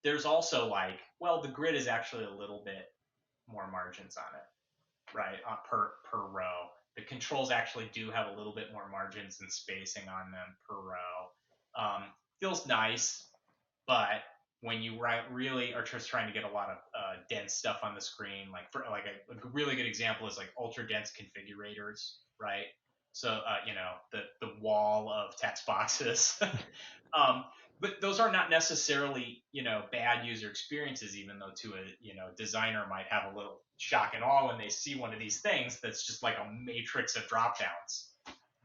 there's also like, well, the grid is actually a little bit more margins on it, right? Per row. The controls actually do have a little bit more margins and spacing on them per row. Feels nice, but when you really are just trying to get a lot of dense stuff on the screen, like for like a really good example is like ultra dense configurators, right? So the wall of text boxes. But those are not necessarily bad user experiences, even though to a designer might have a little shock and awe when they see one of these things that's just like a matrix of drop downs.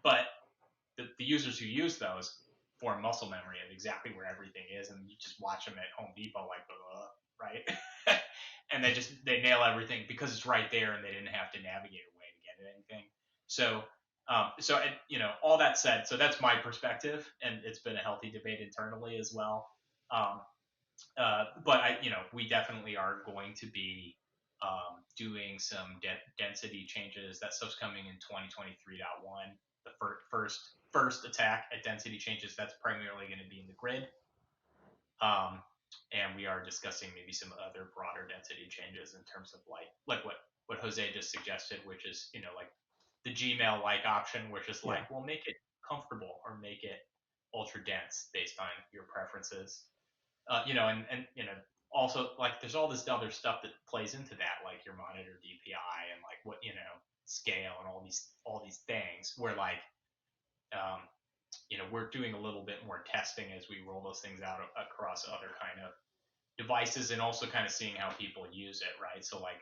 But the users who use those form muscle memory of exactly where everything is, and you just watch them at Home Depot like, right? And they nail everything because it's right there, and they didn't have to navigate a way to get at anything. So all that said, so that's my perspective, and it's been a healthy debate internally as well. But we definitely are going to be doing some density changes. That stuff's coming in 2023.1. The first attack at density changes, that's primarily going to be in the grid. And we are discussing maybe some other broader density changes in terms of like what Jose just suggested, which is like the Gmail-like option, which is like, well, make it comfortable or make it ultra dense based on your preferences. And also like there's all this other stuff that plays into that, like your monitor DPI and like what scale and all these things, where like we're doing a little bit more testing as we roll those things out across other kind of devices, and also kind of seeing how people use it, right? So like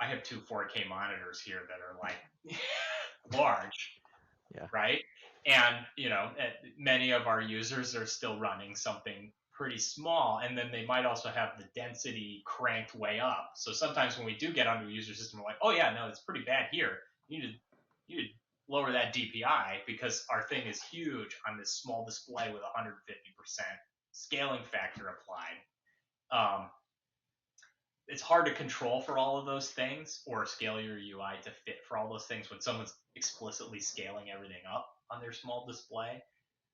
I have two 4K monitors here that are like large, right? And many of our users are still running something pretty small, and then they might also have the density cranked way up. So sometimes when we do get onto a user system, we're like, oh yeah, no, it's pretty bad here. You need to lower that DPI because our thing is huge on this small display with 150% scaling factor applied. It's hard to control for all of those things or scale your UI to fit for all those things when someone's explicitly scaling everything up on their small display.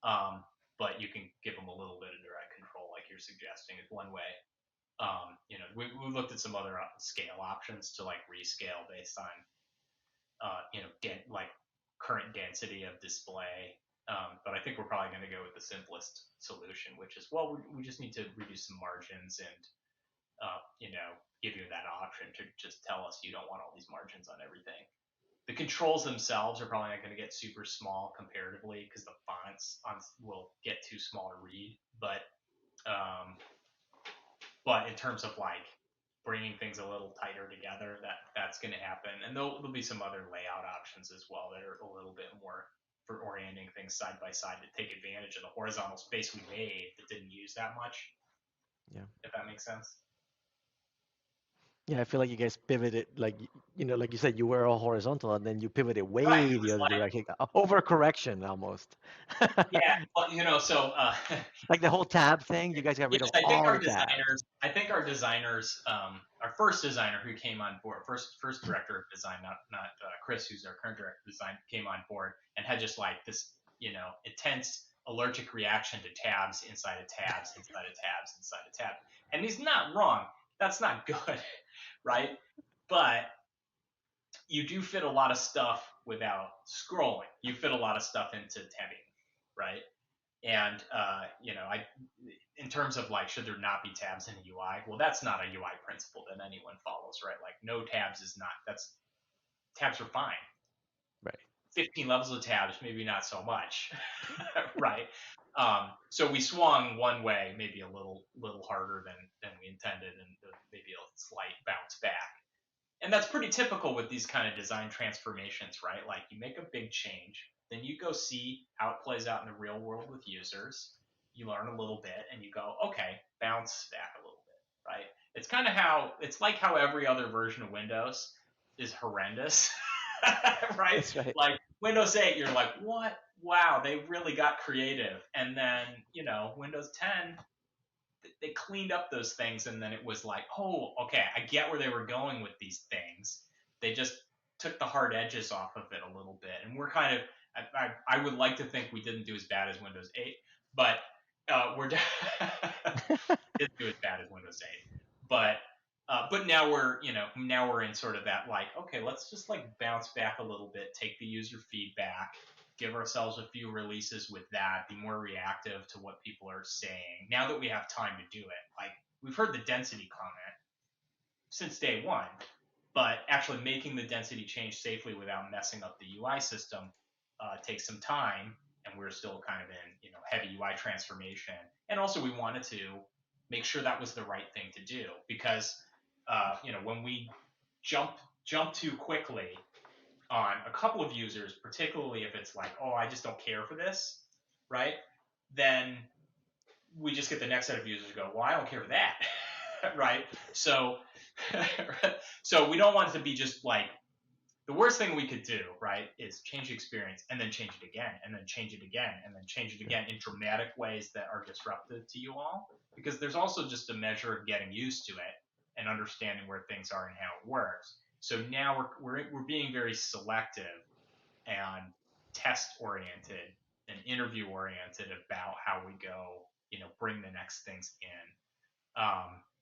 But you can give them a little bit of direct control, like you're suggesting, is one way. We looked at some other scale options to like rescale based on, like current density of display. But I think we're probably going to go with the simplest solution, which is, well, we just need to reduce some margins and, give you that option to just tell us you don't want all these margins on everything. The controls themselves are probably not going to get super small comparatively because the fonts will get too small to read. But in terms of like bringing things a little tighter together, that's going to happen. And there'll be some other layout options as well that are a little bit more for orienting things side by side to take advantage of the horizontal space we made that didn't use that much.
Yeah.
If that makes sense.
Yeah, I feel like you guys pivoted, like like you said, you were all horizontal, and then you pivoted way
Right,
the other
like,
direction, overcorrection almost.
Yeah, well, so
like the whole tab thing, you guys got rid of
I think
all
our
the tabs.
designers, our first designer who came on board, first director of design, not Chris, who's our current director of design, came on board and had just like this, intense allergic reaction to tabs inside of tabs inside of tabs inside of tabs. And he's not wrong. That's not good, right? But you do fit a lot of stuff without scrolling. You fit a lot of stuff into tabbing, right? And in terms of like, should there not be tabs in a UI? Well, that's not a UI principle that anyone follows, right? Like no tabs is not. Tabs are fine.
Right.
15 levels of tabs, maybe not so much, right? So we swung one way, maybe a little harder than we intended, and maybe a slight bounce back. And that's pretty typical with these kind of design transformations, right? Like you make a big change, then you go see how it plays out in the real world with users. You learn a little bit, and you go, okay, bounce back a little bit, right? It's like how every other version of Windows is horrendous, right?
That's right.
Like Windows 8, you're like, what? Wow, they really got creative. And then, Windows 10, they cleaned up those things, and then it was like, oh, okay, I get where they were going with these things. They just took the hard edges off of it a little bit, and we're kind of, I would like to think we didn't do as bad as Windows 8, but we're didn't do as bad as Windows 8, but now we're in sort of that, like, okay, let's just like bounce back a little bit, take the user feedback, give ourselves a few releases with that, be more reactive to what people are saying now that we have time to do it. Like, we've heard the density comment since day one, but actually making the density change safely without messing up the UI system takes some time, and we're still kind of in heavy UI transformation. And also we wanted to make sure that was the right thing to do, because when we jump too quickly on a couple of users, particularly if it's like, oh, I just don't care for this, right? Then we just get the next set of users go, well, I don't care for that, right? So we don't want it to be just like, the worst thing we could do, right, is change the experience and then change it again and then change it again and then change it again in dramatic ways that are disruptive to you all, because there's also just a measure of getting used to it and understanding where things are and how it works. So now we're being very selective and test oriented and interview oriented about how we go, bring the next things in.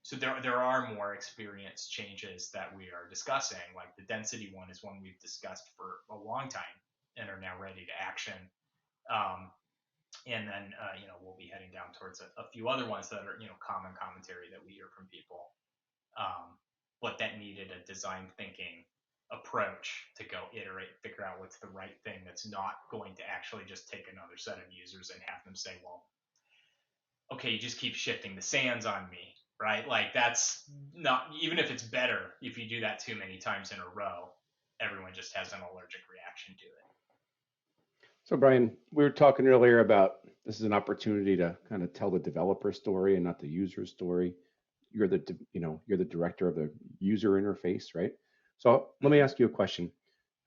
So there are more experience changes that we are discussing. Like the density one is one we've discussed for a long time and are now ready to action. And then we'll be heading down towards a few other ones that are common commentary that we hear from people. But that needed a design thinking approach to go iterate, figure out what's the right thing that's not going to actually just take another set of users and have them say, well, okay, you just keep shifting the sands on me, right? Like that's not, even if it's better, if you do that too many times in a row, everyone just has an allergic reaction to it.
So Bryan, we were talking earlier about this is an opportunity to kind of tell the developer story and not the user story. You're the director of the user interface, right? So let me ask you a question.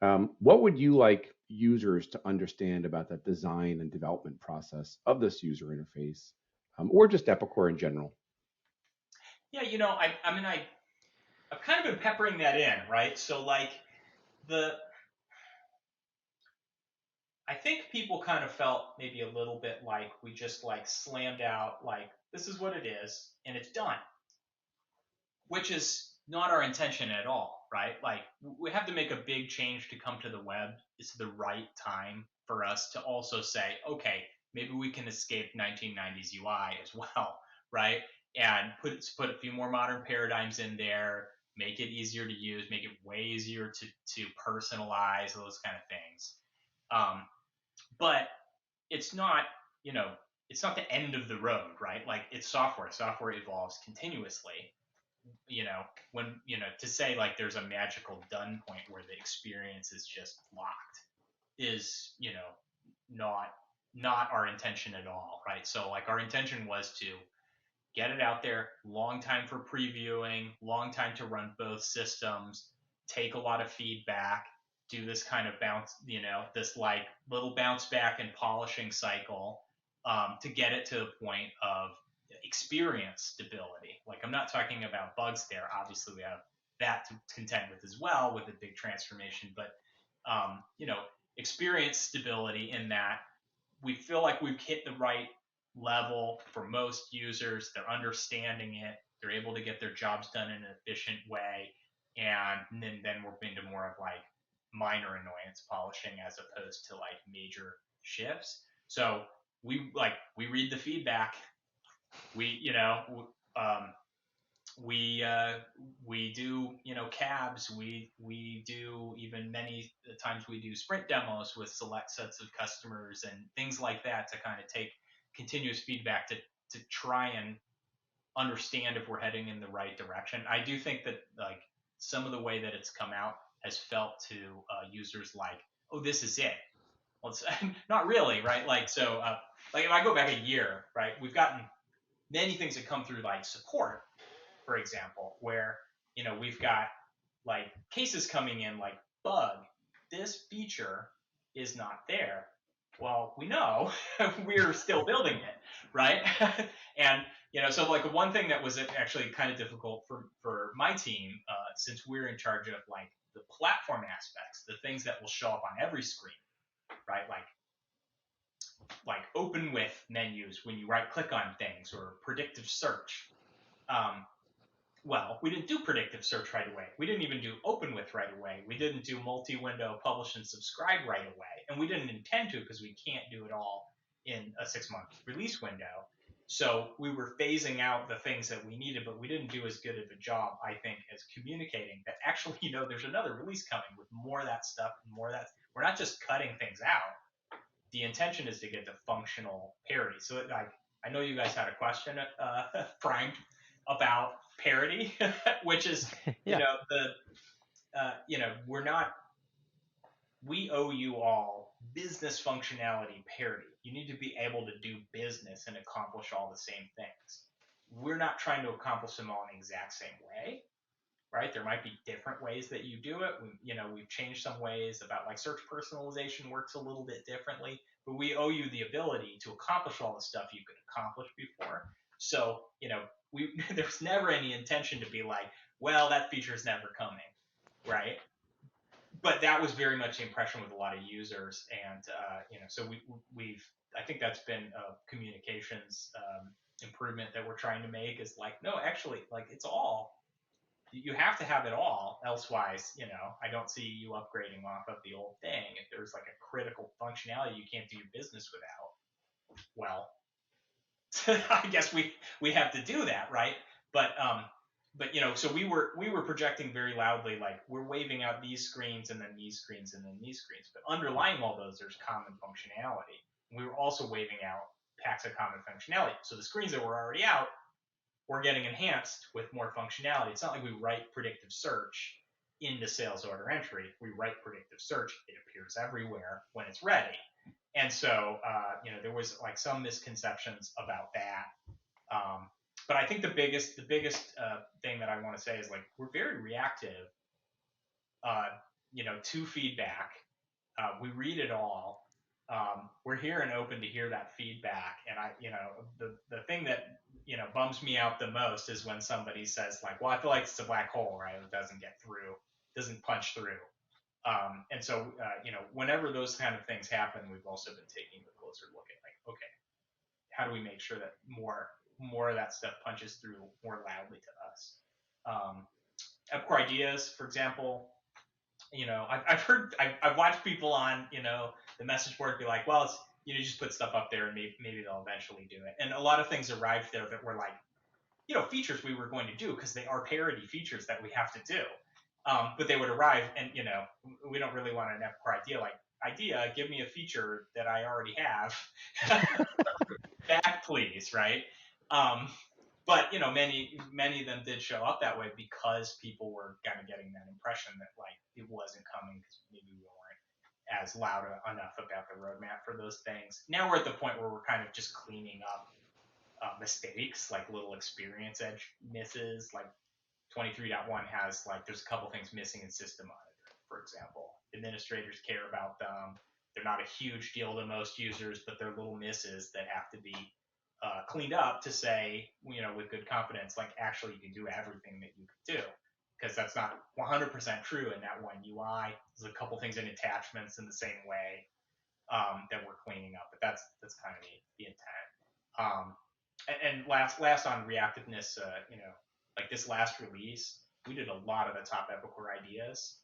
What would you like users to understand about the design and development process of this user interface, or just Epicor in general?
Yeah, I've kind of been peppering that in, right? So like I think people kind of felt maybe a little bit like we just like slammed out like, this is what it is and it's done, which is not our intention at all, right? Like we have to make a big change to come to the web. It's the right time for us to also say, okay, maybe we can escape 1990s UI as well, right? And put a few more modern paradigms in there, make it easier to use, make it way easier to personalize, those kind of things. But it's not, it's not the end of the road, right? Like it's software. Software evolves continuously. When, to say like there's a magical done point where the experience is just locked is, not our intention at all, right? So like our intention was to get it out there, long time for previewing, long time to run both systems, take a lot of feedback, do this kind of bounce, this like little bounce back and polishing cycle to get it to the point of experience stability. Like I'm not talking about bugs there. Obviously we have that to contend with as well with a big transformation, but experience stability in that we feel like we've hit the right level for most users. They're understanding it. They're able to get their jobs done in an efficient way. And then we're into more of like minor annoyance polishing as opposed to like major shifts. So we read the feedback. We we do, cabs. We do, even many times we do sprint demos with select sets of customers and things like that to kind of take continuous feedback to try and understand if we're heading in the right direction. I do think that like some of the way that it's come out has felt to users like, oh, this is it. Well, it's not really, right? Like, so like if I go back a year, right, we've gotten many things that come through like support, for example, where we've got like cases coming in like, bug, this feature is not there. Well, we know we're still building it, right? And so like one thing that was actually kind of difficult for my team, since we're in charge of like the platform aspects, the things that will show up on every screen, right? Like open with menus when you right click on things, or predictive search. Well, we didn't do predictive search right away. We didn't even do open with right away. We didn't do multi-window publish and subscribe right away. And we didn't intend to, because we can't do it all in a 6-month release window. So we were phasing out the things that we needed, but we didn't do as good of a job, I think, as communicating that actually, there's another release coming with more of that stuff and more of that. We're not just cutting things out. The intention is to get to functional parity. So I know you guys had a question, Frank, about parity, which is,
Yeah.
we owe you all business functionality parity. You need to be able to do business and accomplish all the same things. We're not trying to accomplish them all in the exact same way, right? There might be different ways that you do it. We've changed some ways about like search personalization works a little bit differently, but we owe you the ability to accomplish all the stuff you could accomplish before. So, there's never any intention to be like, well, that feature is never coming, right? But that was very much the impression with a lot of users, and so I think that's been a communications improvement that we're trying to make, is like, no, actually, like it's all. You have to have it all, elsewise, I don't see you upgrading off of the old thing. If there's like a critical functionality you can't do your business without, well, I guess we have to do that, right? But so we were projecting very loudly, like we're waving out these screens and then these screens and then these screens, but underlying all those, there's common functionality. We were also waving out packs of common functionality. So the screens that were already out, we're getting enhanced with more functionality. It's not like we write predictive search into sales order entry. We write predictive search. It appears everywhere when it's ready. And so, there was like some misconceptions about that. But I think the biggest thing that I want to say is like, we're very reactive, to feedback. We read it all. We're here and open to hear that feedback. And the thing that, bums me out the most is when somebody says like, well, I feel like it's a black hole, right? It doesn't get through, doesn't punch through. And so, whenever those kind of things happen, we've also been taking a closer look at like, okay, how do we make sure that more of that stuff punches through more loudly to us? EpiCore ideas, for example, I've watched people on, the message board be like, well, it's, just put stuff up there and maybe they'll eventually do it. And a lot of things arrived there that were like, features we were going to do because they are parity features that we have to do. But they would arrive and, we don't really want an EpiCore idea, give me a feature that I already have back, please, right? But, many of them did show up that way because people were kind of getting that impression that like it wasn't coming because maybe we weren't as loud enough about the roadmap for those things. Now we're at the point where we're kind of just cleaning up mistakes, like little experience edge misses, like 23.1 has like, there's a couple things missing in system monitoring, for example. Administrators care about them. They're not a huge deal to most users, but they're little misses that have to be cleaned up to say, with good confidence, like actually you can do everything that you could do. Because that's not 100% true in that one UI. There's a couple things in attachments in the same way that we're cleaning up, but that's kind of the intent. And last on reactiveness, like this last release, we did a lot of the top EpiCore ideas.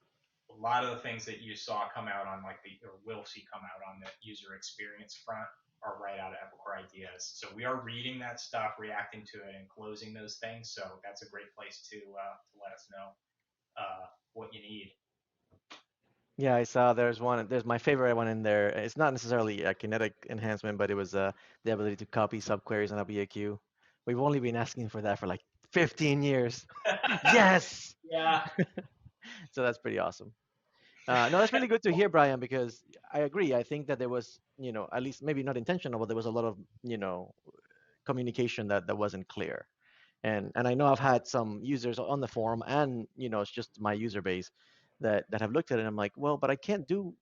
A lot of the things that you saw come out on or will see come out on the user experience front are right out of Epicor Ideas. So we are reading that stuff, reacting to it, and closing those things. So that's a great place to let us know what you need.
Yeah, I saw there's one. There's my favorite one in there. It's not necessarily a kinetic enhancement, but it was the ability to copy subqueries on a BAQ. We've only been asking for that for like 15 years. Yes!
Yeah.
So that's pretty awesome. No, that's really good to hear, Brian, because I agree. I think that there was, at least maybe not intentional, but there was a lot of, communication that wasn't clear. And I know I've had some users on the forum and, it's just my user base that have looked at it and I'm like, well, but I can't do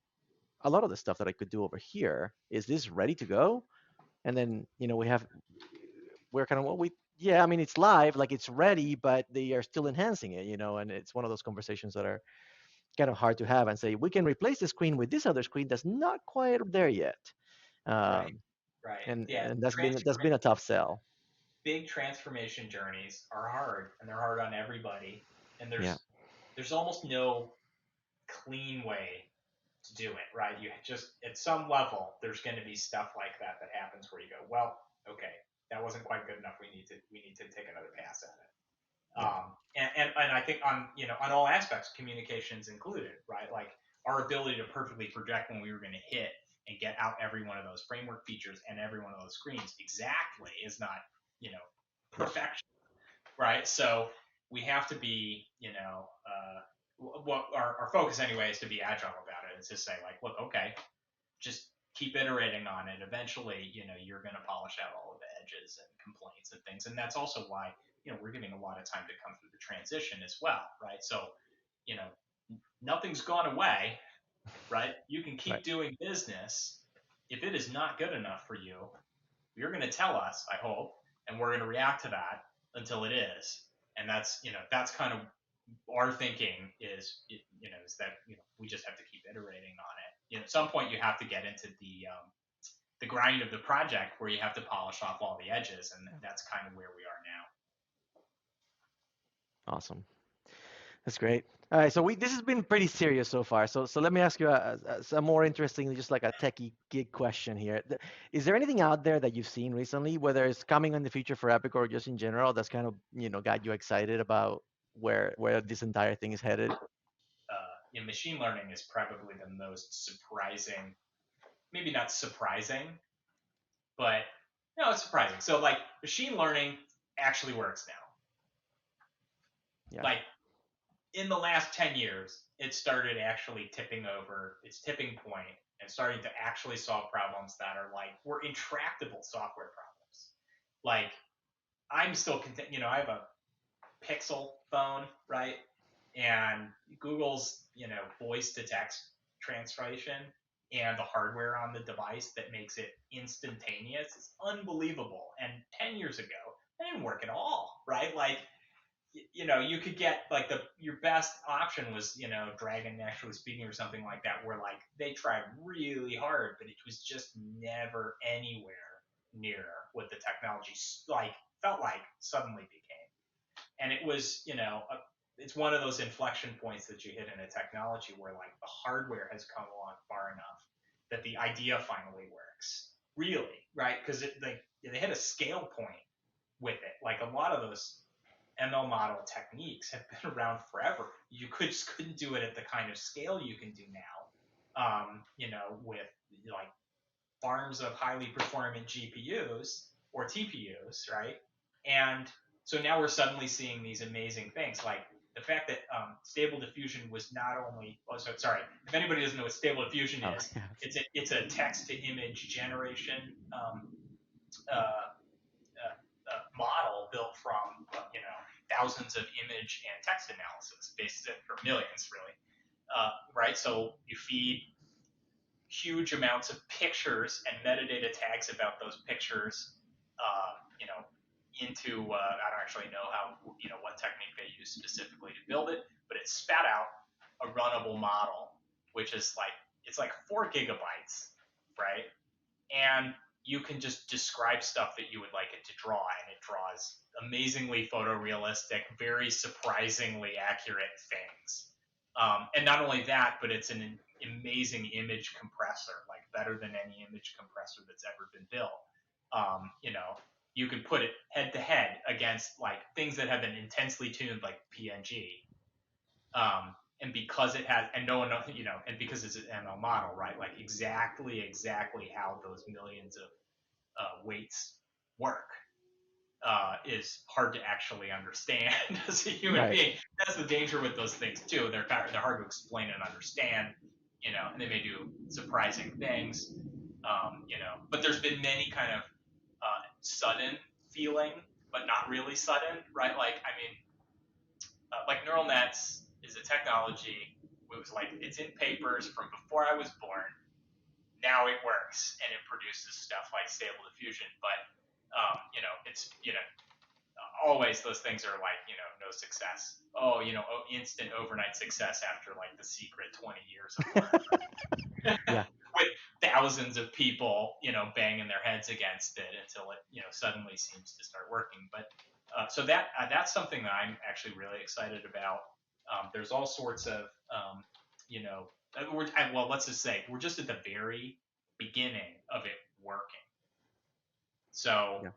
a lot of the stuff that I could do over here. Is this ready to go? And then, we're kind of, yeah, I mean, it's live, like it's ready, but they are still enhancing it, and it's one of those conversations that are kind of hard to have and say, we can replace the screen with this other screen that's not quite there yet.
Right.
And
Yeah.
and that's been a tough sell.
Big transformation journeys are hard, and they're hard on everybody. And
Yeah.
there's almost no clean way to do it, right? You just, at some level, there's going to be stuff like that happens where you go, well, okay, that wasn't quite good enough. We need to take another pass at it.
Yeah.
And I think on all aspects, communications included, right? Like our ability to perfectly project when we were going to hit and get out every one of those framework features and every one of those screens exactly is not, perfection, right? So we have to be, what our focus anyway is to be agile about it. It's to say like, look, okay, just keep iterating on it. Eventually, you're going to polish out all of the edges and complaints and things. And that's also why, we're giving a lot of time to come through the transition as well, right? So, nothing's gone away, right? You can keep
Right.
doing business. If it is not good enough for you, you're going to tell us, I hope, and we're going to react to that until it is. And that's, that's kind of our thinking is that, we just have to keep iterating on it. At some point you have to get into the grind of the project where you have to polish off all the edges, and that's kind of where we are now.
Awesome. That's great. All right, so this has been pretty serious so far. So let me ask you a more interesting, just like a techie gig question here. Is there anything out there that you've seen recently, whether it's coming in the future for Epic or just in general, that's kind of got you excited about where this entire thing is headed?
Machine learning is probably the most surprising, maybe not surprising, but it's surprising. So like machine learning actually works now.
Yeah.
Like in the last 10 years, it started actually tipping over its tipping point and starting to actually solve problems that were intractable software problems. Like I'm still I have a Pixel phone, right? And Google's, voice to text translation and the hardware on the device that makes it instantaneous is unbelievable. And 10 years ago, that didn't work at all, right? Like, you could get your best option was, Dragon Naturally Speaking or something like that, where they tried really hard, but it was just never anywhere near what the technology felt like suddenly became. And it was, it's one of those inflection points that you hit in a technology where the hardware has come along far enough that the idea finally works, really, right? Because they hit a scale point with it. Like a lot of those ML model techniques have been around forever. You just couldn't do it at the kind of scale you can do now, with farms of highly performant GPUs or TPUs, right? And so now we're suddenly seeing these amazing things, like the fact that Stable Diffusion was not only. Oh, so sorry. If anybody doesn't know what Stable Diffusion is, it's a text to image generation model built from thousands of image and text analysis, based or millions really, right? So you feed huge amounts of pictures and metadata tags about those pictures, into I don't actually know how what technique they use specifically to build it, but it spat out a runnable model, which is it's 4 gigabytes, right? And you can just describe stuff that you would like it to draw, and it draws amazingly photorealistic, very surprisingly accurate things. And not only that, but it's an amazing image compressor. Like better than any image compressor that's ever been built. You know, you can put it head to head against like things that have been intensely tuned like PNG. And because it has, and no one knows, you know, and because it's an ML model, right? Like exactly how those millions of weights work is hard to actually understand as a human being. That's the danger with those things too. They're hard to explain and understand, you know, and they may do surprising things, you know. But there's been many kind of sudden feeling, but not really sudden, right? Like, I mean, like neural nets is a technology. It was like it's in papers from before I was born. Now it works and it produces stuff like Stable Diffusion, but you know, it's, you know, always those things are like, you know, no success. Oh, you know, instant overnight success after like the secret 20 years of work.
Yeah.
With thousands of people, you know, banging their heads against it until it, you know, suddenly seems to start working. But so that's something that I'm actually really excited about. There's all sorts of, you know, well, let's just say we're just at the very beginning of it working. So,
Yeah.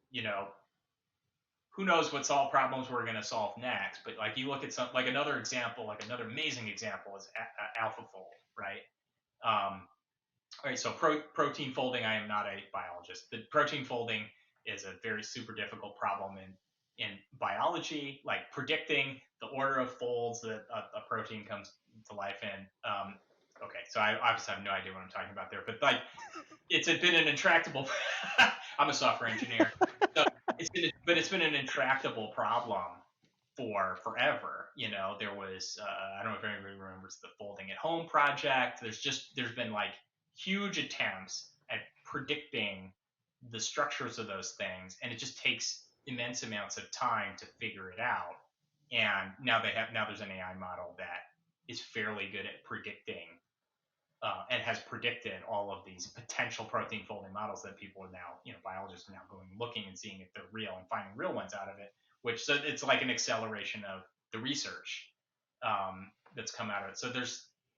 you know, who knows what problems we're going to solve next? But like you look at like another example, like another amazing example is AlphaFold, right? All right, so protein folding. I am not a biologist, but protein folding is a very super difficult problem in biology, like predicting the order of folds that a protein comes to life in. Okay, so I obviously have no idea what I'm talking about there, but like it's been an intractable. I'm a software engineer, so it's been an intractable problem for forever. You know, there was I don't know if anybody remembers the Folding at Home project. There's been like huge attempts at predicting the structures of those things, and it just takes immense amounts of time to figure it out. And now there's an AI model that is fairly good at predicting and has predicted all of these potential protein folding models that people are now, you know, biologists are now going looking and seeing if they're real and finding real ones out of it. Which, so it's like an acceleration of the research that's come out of it. So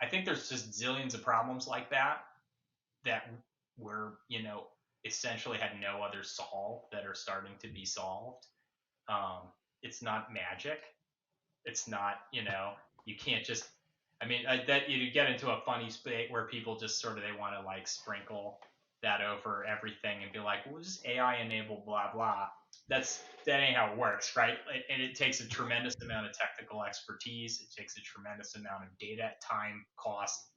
I think there's just zillions of problems like that were, you know, essentially had no other solve that are starting to be solved. It's not magic. It's not, you know, you can't just, I mean, that you get into a funny state where people just sort of, they want to like sprinkle that over everything and be like, well, just AI enable blah, blah. That ain't how it works, right? And it takes a tremendous amount of technical expertise. It takes a tremendous amount of data, time, cost,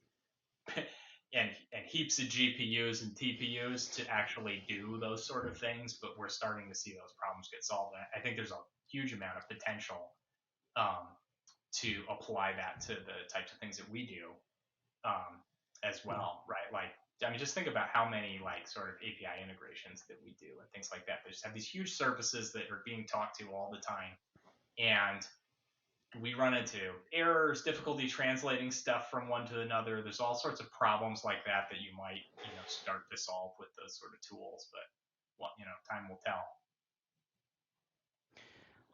and heaps of GPUs and TPUs to actually do those sort of things. But we're starting to see those problems get solved. And I think there's a huge amount of potential to apply that to the types of things that we do as well, right? Like, I mean, just think about how many like sort of API integrations that we do and things like that. They just have these huge services that are being talked to all the time, and we run into errors, difficulty translating stuff from one to another. There's all sorts of problems like that you might, you know, start to solve with those sort of tools, but well, you know, time will tell.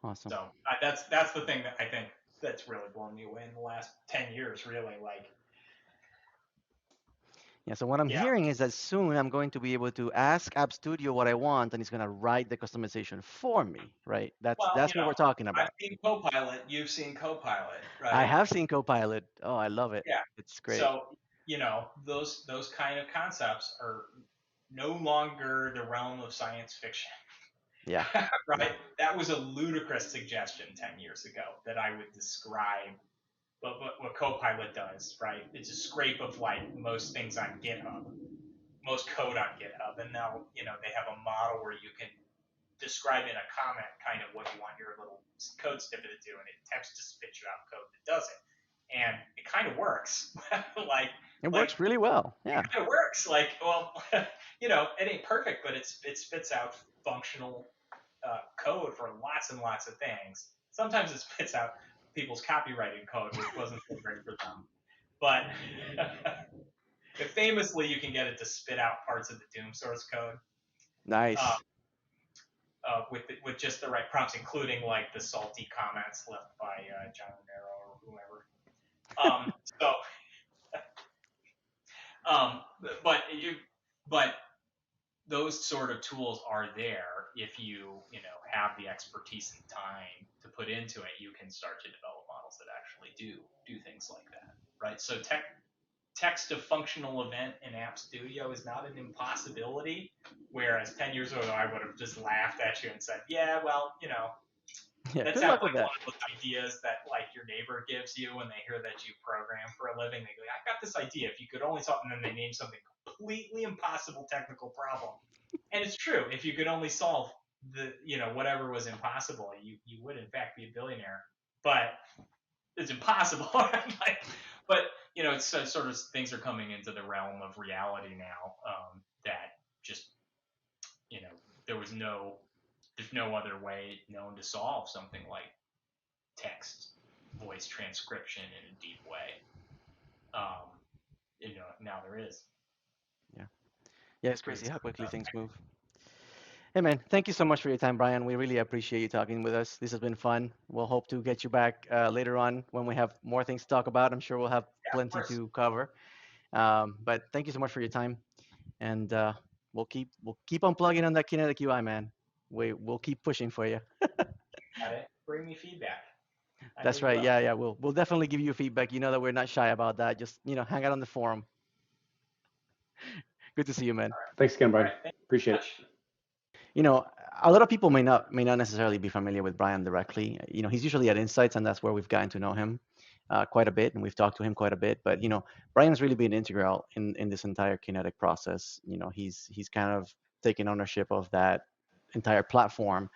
Awesome.
So that's the thing that I think that's really blown me away in the last 10 years, really. Like,
yeah, so what I'm hearing is that soon I'm going to be able to ask App Studio what I want, and it's going to write the customization for me, right? That's what we're talking about.
I've seen Copilot. You've seen Copilot, right?
I have seen Copilot. Oh, I love it.
Yeah.
It's great.
So, you know, those kind of concepts are no longer the realm of science fiction.
Yeah.
Right? That was a ludicrous suggestion 10 years ago that I would describe what Copilot does, right? It's a scrape of like most things on GitHub, most code on GitHub, and now, you know, they have a model where you can describe in a comment kind of what you want your little code snippet to do, and it attempts to spit you out code that does it, and it kind of works. It
works really well. Yeah,
it kind of works. Like, well, you know, it ain't perfect, but it spits out functional code for lots and lots of things. Sometimes it spits out people's copyrighted code, which wasn't so great for them. But famously, you can get it to spit out parts of the Doom source code.
Nice.
With just the right prompts, including like the salty comments left by John Romero or whoever. So um, but those sort of tools are there if you have the expertise and time to put into it. You can start to develop models that actually do things like that, right? So text to functional event in App Studio is not an impossibility. Whereas 10 years ago, I would have just laughed at you and said, yeah, well,
Yeah,
that
good
sounds
luck with
like
that.
one of those ideas that like your neighbor gives you when they hear that you program for a living. They go, I got this idea. If you could only solve, and then they name something completely impossible technical problem. And it's true. If you could only solve whatever was impossible, you would in fact be a billionaire. But it's impossible. But it's sort of things are coming into the realm of reality now, that just there was there's no other way known to solve something like text voice transcription in a deep way. Now there is.
Yeah, it's crazy how quickly things move. Hey man, thank you so much for your time, Bryan. We really appreciate you talking with us. This has been fun. We'll hope to get you back later on when we have more things to talk about. I'm sure we'll have
Yeah, of
plenty
course.
to cover. But thank you so much for your time, and we'll keep on plugging on that Kinetic UI, man. We'll keep pushing for you.
Got it. Bring me feedback. I know
That's
you
right.
will.
Yeah. We'll definitely give you feedback. You know that we're not shy about that. Just hang out on the forum. Good to see you, man.
Thanks again,
All
Brian.
right. Thank you
Appreciate
so
it.
much.
A lot of people may not necessarily be familiar with Bryan directly. He's usually at Insights, and that's where we've gotten to know him quite a bit, and we've talked to him quite a bit. But Bryan's really been integral in this entire Kinetic process. He's kind of taken ownership of that entire platform.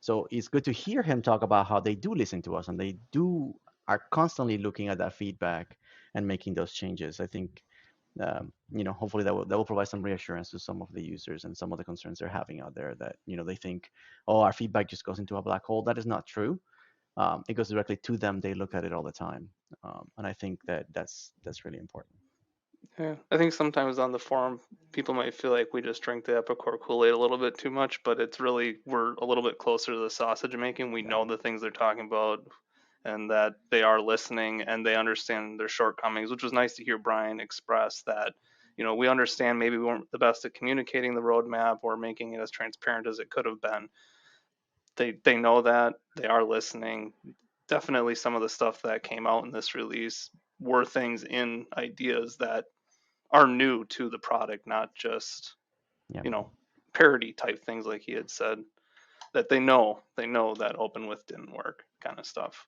So it's good to hear him talk about how they do listen to us, and they are constantly looking at that feedback and making those changes. I think hopefully that will provide some reassurance to some of the users and some of the concerns they're having out there that they think, oh, our feedback just goes into a black hole. That is not true. It goes directly to them. They look at it all the time, and I think that's really important.
Yeah, I think sometimes on the forum, people might feel like we just drink the Epicor Kool-Aid a little bit too much, but it's really, we're a little bit closer to the sausage making. We know the things they're talking about and that they are listening and they understand their shortcomings, which was nice to hear Bryan express that, we understand maybe we weren't the best at communicating the roadmap or making it as transparent as it could have been. They know that, they are listening. Definitely some of the stuff that came out in this release were things in ideas that are new to the product, not just parody type things like he had said, that they know that open with didn't work kind of stuff.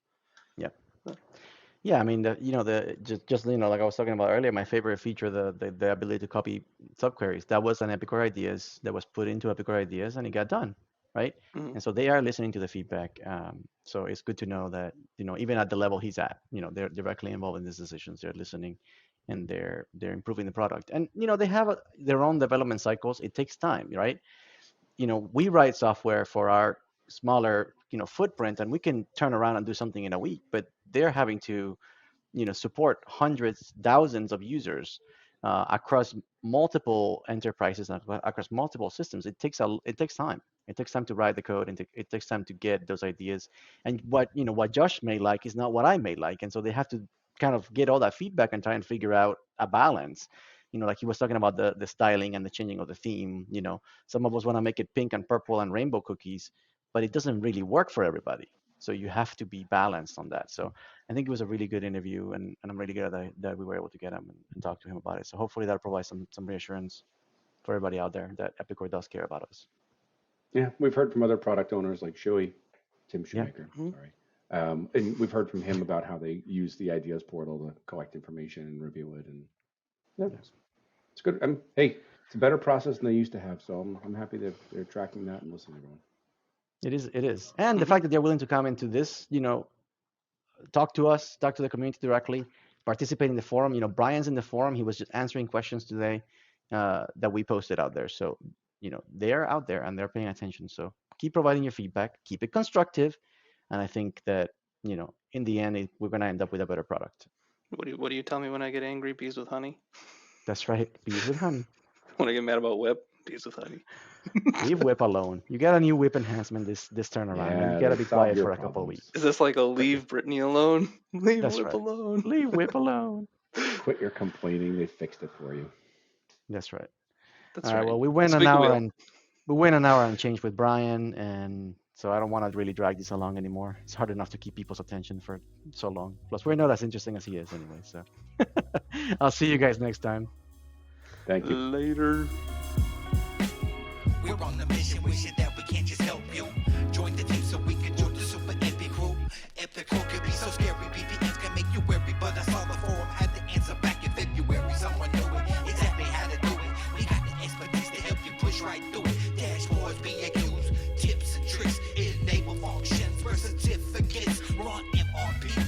Yeah, I mean, just like I was talking about earlier, my favorite feature, the ability to copy subqueries, that was an Epicor Ideas that was put into Epicor Ideas, and it got done, right?
Mm-hmm.
And so they are listening to the feedback. So it's good to know that even at the level he's at, they're directly involved in these decisions. They're listening, and they're improving the product. And they have their own development cycles. It takes time, right? We write software for our smaller footprint, and we can turn around and do something in a week, but they're having to support hundreds, thousands of users across multiple enterprises and across multiple systems. It takes time. It takes time to write the code, and it takes time to get those ideas. And what Josh may like is not what I may like, and so they have to kind of get all that feedback and try and figure out a balance. Like he was talking about the styling and the changing of the theme. Some of us want to make it pink and purple and rainbow cookies, but it doesn't really work for everybody. So you have to be balanced on that. So I think it was a really good interview, and I'm really glad that we were able to get him and talk to him about it. So hopefully that'll provide some reassurance for everybody out there that Epicor does care about us.
Yeah, we've heard from other product owners like Tim Shoemaker, sorry. And we've heard from him about how they use the ideas portal to collect information and review it. And it's good. Hey, it's a better process than they used to have. So I'm happy that they're tracking that and listening to everyone.
It is. And the fact that they're willing to come into this, talk to us, talk to the community directly, participate in the forum. Bryan's in the forum. He was just answering questions today that we posted out there. So, they're out there and they're paying attention. So keep providing your feedback, keep it constructive. And I think that, in the end, we're going to end up with a better product.
What do you tell me when I get angry? Bees with honey?
That's right. Bees with honey.
When I get mad about whip, bees with honey.
Leave whip alone. You got a new whip enhancement this turn around, and you got to be quiet for a couple of weeks.
Is this like a leave Brittany alone? Leave
That's
whip
right.
alone.
Leave whip alone.
Quit your complaining. They fixed it for you.
That's right.
That's
All right.
right.
Well, we went an
Squeak
hour
wheel.
and we went an hour and change with Bryan, and so I don't want to really drag this along anymore. It's hard enough to keep people's attention for so long. Plus, we're not as interesting as he is anyway. So I'll see you guys next time.
Thank you.
Later.
We're on a mission, wishing that we can't just help you. Join the team so we can join the super epic crew. Epic crew could be so scary, VPNs can make you worry. But I saw the forum had the answer back in February. Someone knew it, exactly how to do it. We got the expertise to help you push right through it. Dashboards, BAQs, tips and tricks, enable functions, certificates, run MRP.